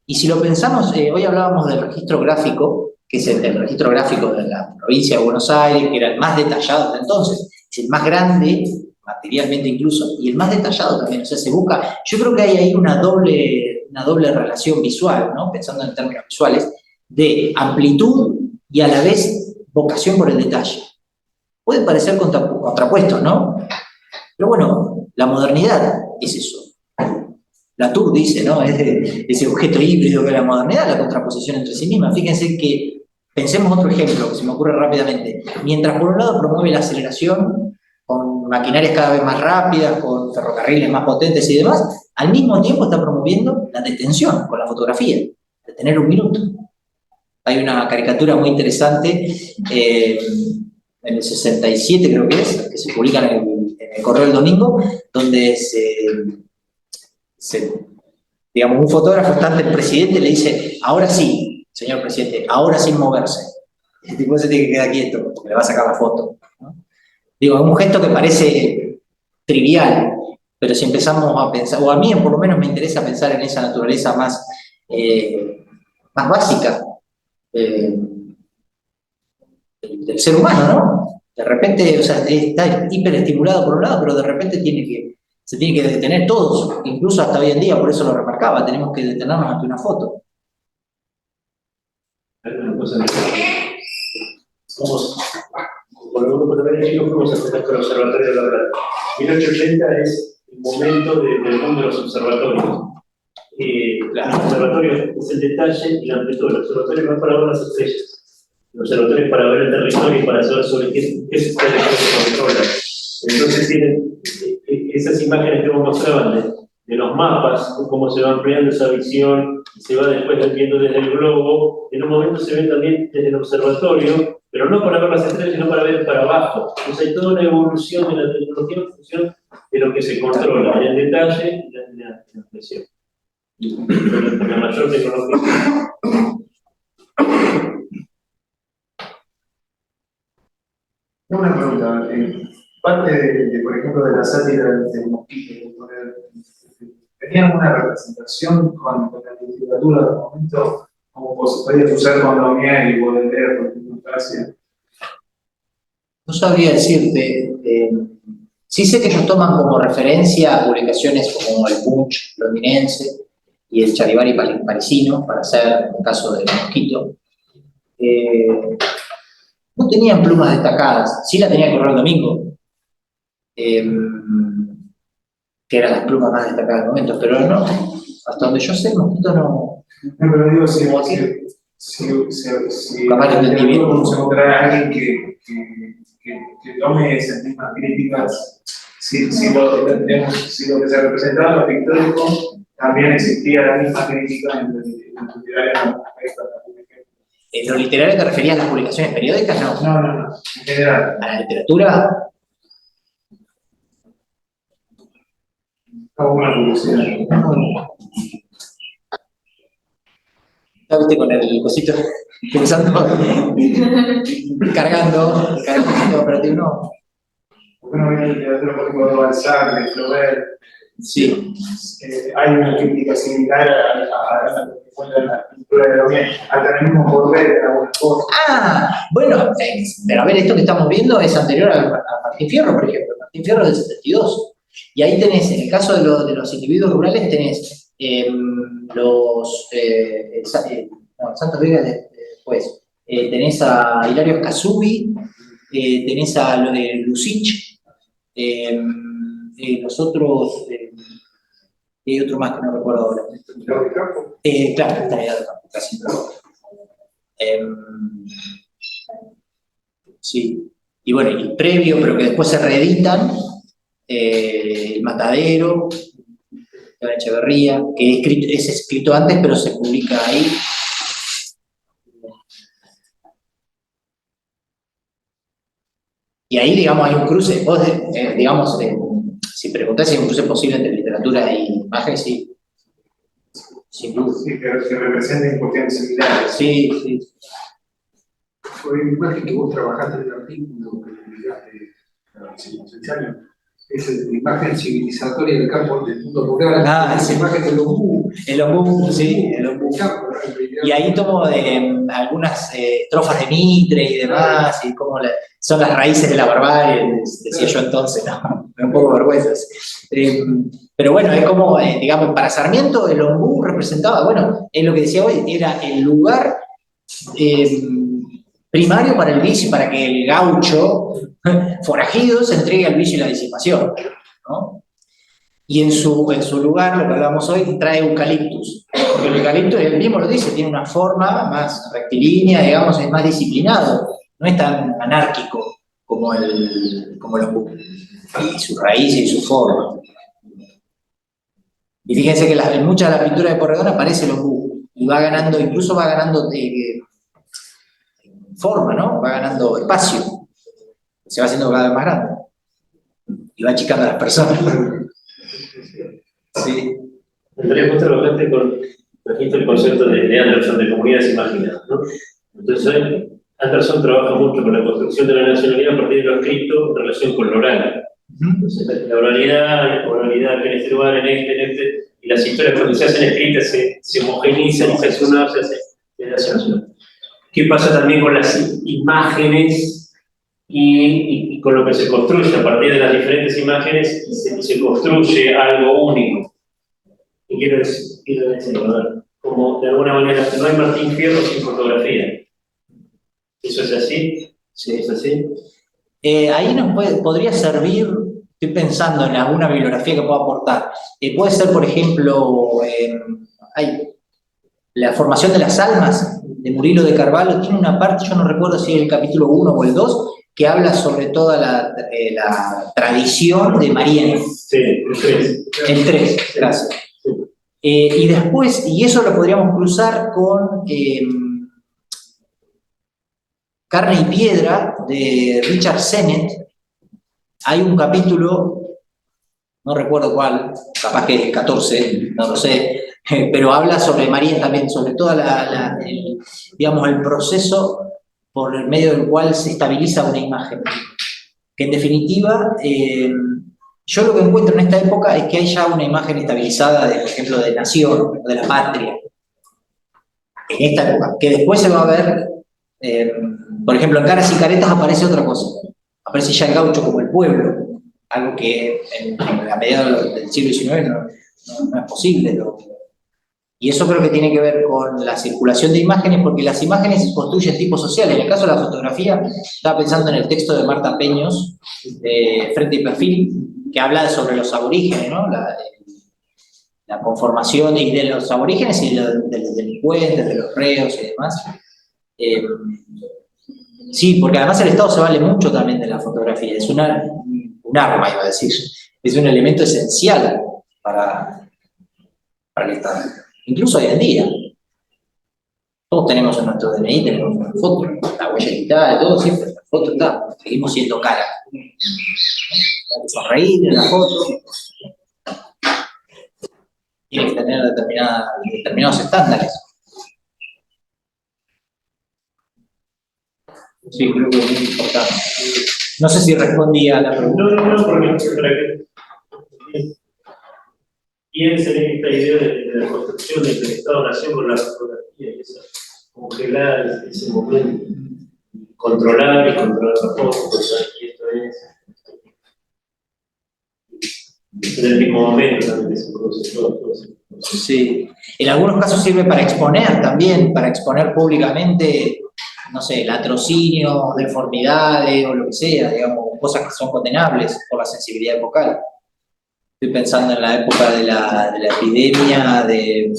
Y si lo pensamos, hoy hablábamos del registro gráfico, que es el registro gráfico de la provincia de Buenos Aires, que era el más detallado hasta entonces, es el más grande, materialmente incluso, y el más detallado también, o sea, se busca, yo creo que hay ahí una doble relación visual, ¿no? Pensando en términos visuales, de amplitud y a la vez vocación por el detalle. Pueden parecer contrapuestos, ¿no? Pero bueno, la modernidad es eso. Latour dice, ¿no? Es ese objeto híbrido que es la modernidad, la contraposición entre sí misma. Fíjense que, pensemos otro ejemplo que se me ocurre rápidamente. Mientras por un lado promueve la aceleración, con maquinarias cada vez más rápidas, con ferrocarriles más potentes y demás, al mismo tiempo está promoviendo la detención con la fotografía, detener 1 minuto. Hay una caricatura muy interesante, en el 67 creo que es, que se publica en el Correo del Domingo, donde digamos, un fotógrafo está ante el presidente y le dice, ahora sí, señor presidente, ahora sin moverse. El tipo se tiene que quedar quieto, porque le va a sacar la foto, ¿no? Digo, es un gesto que parece trivial, Pero si empezamos a pensar, o a mí por lo menos me interesa pensar en esa naturaleza más básica del ser humano, ¿no? De repente, o sea, está hiperestimulado por un lado, pero de repente se tiene que detener todos, incluso hasta hoy en día, por eso lo remarcaba, tenemos que detenernos ante una foto. Hay una cosa que somos, con el grupo también de chicos fuimos a hacer el observatorio de la verdad. 1880 es el momento del mundo de los observatorios. El observatorio es el detalle y la amplitud. El observatorio no es para ver las estrellas. El observatorio es para ver el territorio y para saber sobre qué territorio se controla. Entonces tienen esas imágenes que vos mostraban de los mapas, cómo se va ampliando esa visión, y se va después viendo desde el globo. En un momento se ve también desde el observatorio, pero no para ver las estrellas, sino para ver para abajo. Entonces hay toda una evolución de la tecnología en función de lo que se controla, en el detalle y en la ampliación. La mayor tecnología. Una pregunta. Parte por ejemplo, de la sátira del mosquito, ¿tenía alguna representación con la literatura del momento? Como se podía usar con Daumier y Baudelaire, por ejemplo, en Francia. No sabría decirte. Sí sé que ellos toman como referencia publicaciones como el Punch londinense y el Charivari parisino para hacer el caso del mosquito. No tenían plumas destacadas, sí la tenía el Correo Domingo, que eran las plumas más destacadas del momento, pero no, hasta donde yo sé, el mosquito no. No, pero digo, si Capaz lo entendí bien. vamos a encontrar a alguien que tome esas mismas críticas, si lo que se representaba en lo pictórico también existía la misma crítica en lo literario. ¿En lo literario te referías a las publicaciones periódicas? No. No, en general. ¿A la literatura? Hago una publicidad. ¿Ya viste con el cosito? Pensando, cargando el sistema operativo, no. ¿Por qué no viene literatura, por ejemplo, de Balzac, de Flaubert? Sí. Hay una crítica similar a lo que cuenta la pintura de Daumier, hasta el mismo Courbet en algunas cosas. Bueno, pero a ver, esto que estamos viendo es anterior a Martín Fierro, por ejemplo. Martín Fierro es del 72. Y ahí tenés, en el caso de los individuos rurales, tenés Santos Vega después, tenés a Hilario Escasubi, tenés a lo de Lucich, los otros, hay otro más que no recuerdo ahora. Claro, está ahí casi. Sí, y bueno, y previo, pero que después se reeditan, El Matadero, de Echeverría, que es escrito antes, pero se publica ahí. Y ahí, digamos, hay un cruce. Vos, digamos, si preguntás si hay un cruce posible entre literatura e imagen, sí. Sin duda. Sí, que representen cuestiones similares. Sí, sí. Por la imagen que vos trabajaste en el artículo que publicaste a los 5 años, es la imagen civilizatoria del campo del mundo rural, Sí. La imagen del ombú. El ombú, sí, el ombú. Y ahí tomo algunas estrofas de Mitre y demás, y cómo son las raíces de la barbarie, decía yo entonces, ¿no? Me da un poco vergüenza. Pero bueno, es como, digamos, para Sarmiento el ombú representaba, bueno, es lo que decía hoy, era el lugar primario para el vicio, para que el gaucho forajido se entregue al vicio y la disipación, ¿no? Y en su lugar, lo que hablamos hoy, trae eucaliptus. Porque el eucaliptus, él mismo lo dice, tiene una forma más rectilínea, digamos, es más disciplinado. No es tan anárquico como el ombú. Y su raíz y su forma. Y fíjense que en muchas de las pinturas de Porredón aparece el ombú. Y va ganando, incluso va ganando forma, ¿no? Va ganando espacio. Se va haciendo cada vez más grande. Y va achicando a las personas. Sí. Andrés, vos trabajaste trajiste el concepto de Anderson de comunidades imaginadas, ¿no? Entonces, Anderson trabaja mucho con la construcción de la nacionalidad a partir de lo escrito en relación con lo oral. Entonces, la oralidad que en este lugar, en este, y las historias cuando se hacen escritas se homogeneizan y se hacen una, se hace nacional. ¿Qué pasa también con las imágenes y con lo que se construye a partir de las diferentes imágenes y se construye algo único? ¿Qué quiero decir? Como de alguna manera, no hay Martín Fierro sin fotografía. ¿Eso es así? Sí, es así. Ahí podría servir, estoy pensando en alguna bibliografía que pueda aportar. Puede ser, por ejemplo, La formación de las almas, de Murilo de Carvalho, tiene una parte, yo no recuerdo si es el capítulo 1 o el 2, que habla sobre toda la tradición de Marienz. Sí, el 3. El 3, gracias. Y después, y eso lo podríamos cruzar con Carne y Piedra, de Richard Sennett. Hay un capítulo, no recuerdo cuál, capaz que es el 14, no lo sé, pero habla sobre Marienz también, sobre todo el proceso por el medio del cual se estabiliza una imagen. Que en definitiva, yo lo que encuentro en esta época es que hay ya una imagen estabilizada, por ejemplo, de nación, de la patria. En esta época, que después se va a ver, por ejemplo, en Caras y Caretas aparece otra cosa. Aparece ya el gaucho como el pueblo, algo que a mediados del siglo XIX no es posible. Y eso creo que tiene que ver con la circulación de imágenes, porque las imágenes construyen tipos sociales. En el caso de la fotografía, estaba pensando en el texto de Marta Peños, de Frente y Perfil, que habla sobre los aborígenes, ¿no? La conformación y de los aborígenes y de los delincuentes, de los reos y demás. Sí, porque además el Estado se vale mucho también de la fotografía. Es un arma, iba a decir. Es un elemento esencial para el Estado. Incluso hoy en día. Todos tenemos en nuestro DNI, tenemos una foto, la huella digital, todo, siempre la foto está. Seguimos siendo cara. Sonreír en la foto. Tiene que tener determinados estándares. Sí, creo que es muy importante. No sé si respondía a la pregunta. No, porque para que piensen en esta idea de la construcción del Estado-Nación con la fotografía y esa, congelar ese momento, controlar la foto, y esto es el mismo momento también que se produce todo eso. Sí, en algunos casos sirve para exponer también, para exponer públicamente, no sé, latrocinio, deformidades o lo que sea, digamos, cosas que son condenables por la sensibilidad epocal. Estoy pensando en la época de la epidemia de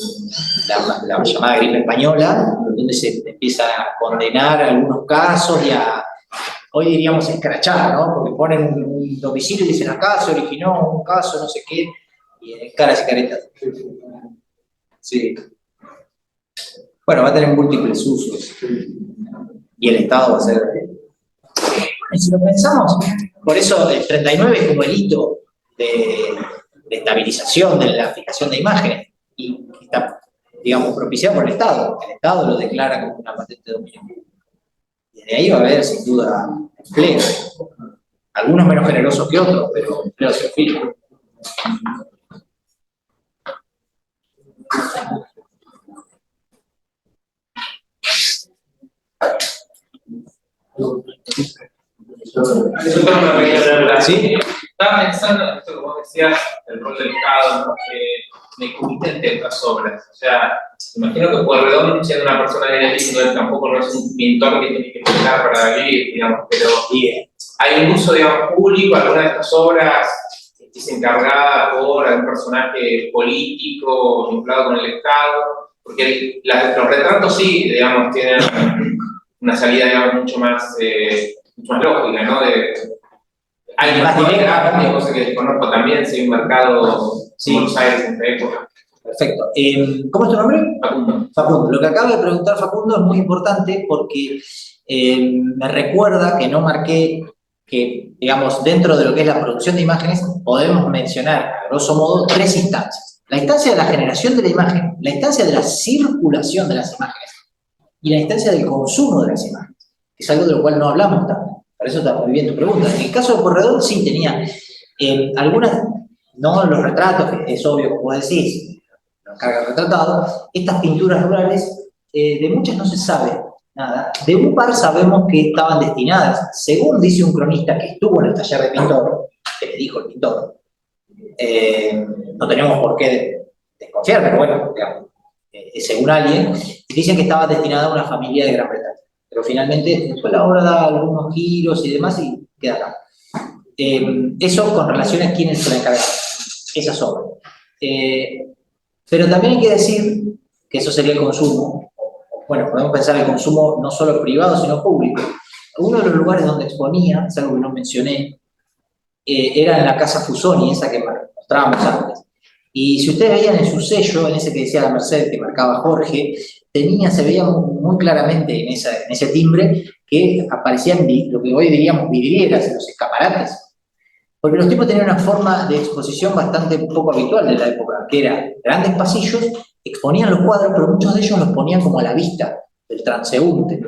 la llamada gripe española, donde se empieza a condenar algunos casos y hoy diríamos escrachar, ¿no? Porque ponen un domicilio y dicen acá se originó un caso, no sé qué, y en Caras y Caretas. Sí. Bueno, va a tener múltiples usos. Y el Estado va a ser... Y si lo pensamos, por eso el 39 es como el hito de estabilización de la fijación de imágenes, y está, digamos, propiciado por el Estado. El Estado lo declara como una patente de dominio público. Desde ahí va a haber, sin duda, empleo. Algunos menos generosos que otros, pero empleo se firma. ¿Sí? Estaba pensando en esto que vos decías, el rol del Estado, ¿no? Me compiten otras obras. O sea, imagino que Pueyrredón, siendo una persona que viene diciendo, tampoco no es un pintor que tiene que pintar para vivir, digamos, pero hay un uso, digamos, público, alguna de estas obras que es encargada por algún personaje político vinculado con el Estado, porque los retratos sí, digamos, tienen una salida, digamos, mucho más lógica, ¿no? Hay más directa, cosa que desconozco también, si hay un mercado en Buenos Aires en esta época. Perfecto. ¿Cómo es tu nombre? Facundo. Facundo. Lo que acaba de preguntar Facundo es muy importante porque me recuerda que no marqué que, digamos, dentro de lo que es la producción de imágenes, podemos mencionar, a grosso modo, 3 instancias. La instancia de la generación de la imagen, la instancia de la circulación de las imágenes y la instancia del consumo de las imágenes. que es algo de lo cual no hablamos tanto. Por eso está muy bien tu pregunta. En el caso de Porredón sí tenía algunas, no los retratos, que es obvio como decís, los carga retratado, estas pinturas rurales, de muchas no se sabe nada. De un par sabemos que estaban destinadas, según dice un cronista que estuvo en el taller de pintor, que le dijo el pintor, no tenemos por qué desconfiar, pero bueno, digamos, según alguien, dicen que estaba destinada a una familia de Gran Bretaña. Pero finalmente, después la obra da algunos giros y demás y queda acá. Eso con relación a quiénes se la encargaron, esas obras. Pero también hay que decir que eso sería el consumo. Bueno, podemos pensar el consumo no solo privado, sino público. Uno de los lugares donde exponía, es algo que no mencioné, era en la Casa Fusoni, esa que mostrábamos antes. Y si ustedes veían en su sello, en ese que decía la Merced, que marcaba Jorge, se veía muy claramente en ese timbre que aparecían lo que hoy diríamos vidrieras en los escaparates. Porque los tipos tenían una forma de exposición bastante poco habitual de la época, que era grandes pasillos, exponían los cuadros, pero muchos de ellos los ponían como a la vista del transeúnte.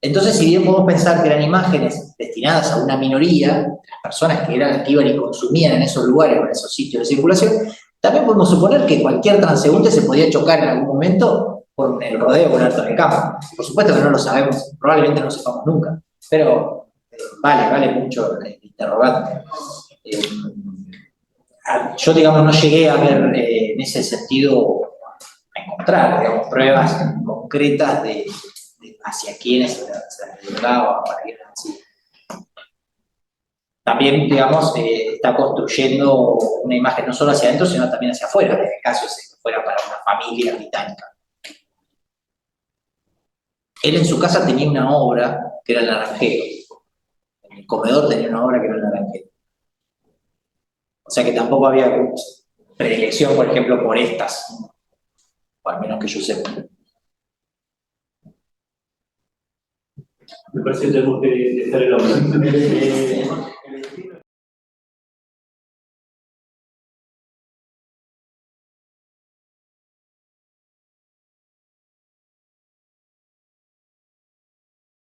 Entonces, si bien podemos pensar que eran imágenes destinadas a una minoría, las personas que iban y consumían en esos lugares o en esos sitios de circulación, también podemos suponer que cualquier transeúnte se podía chocar en algún momento por el rodeo con Alto de Campo. Por supuesto que no lo sabemos, probablemente no lo sepamos nunca, pero vale mucho el interrogante. Yo, digamos, no llegué a ver en ese sentido, a encontrar, digamos, pruebas concretas de hacia quiénes se dedicaba, para quiénes así. También, digamos, está construyendo una imagen no solo hacia adentro, sino también hacia afuera, en el caso de que fuera para una familia británica. Él en su casa tenía una obra que era el naranjero. En el comedor tenía una obra que era el naranjero. O sea que tampoco había predilección, por ejemplo, por estas, o al menos que yo sepa. Me parece que tenemos que dejar el hombre.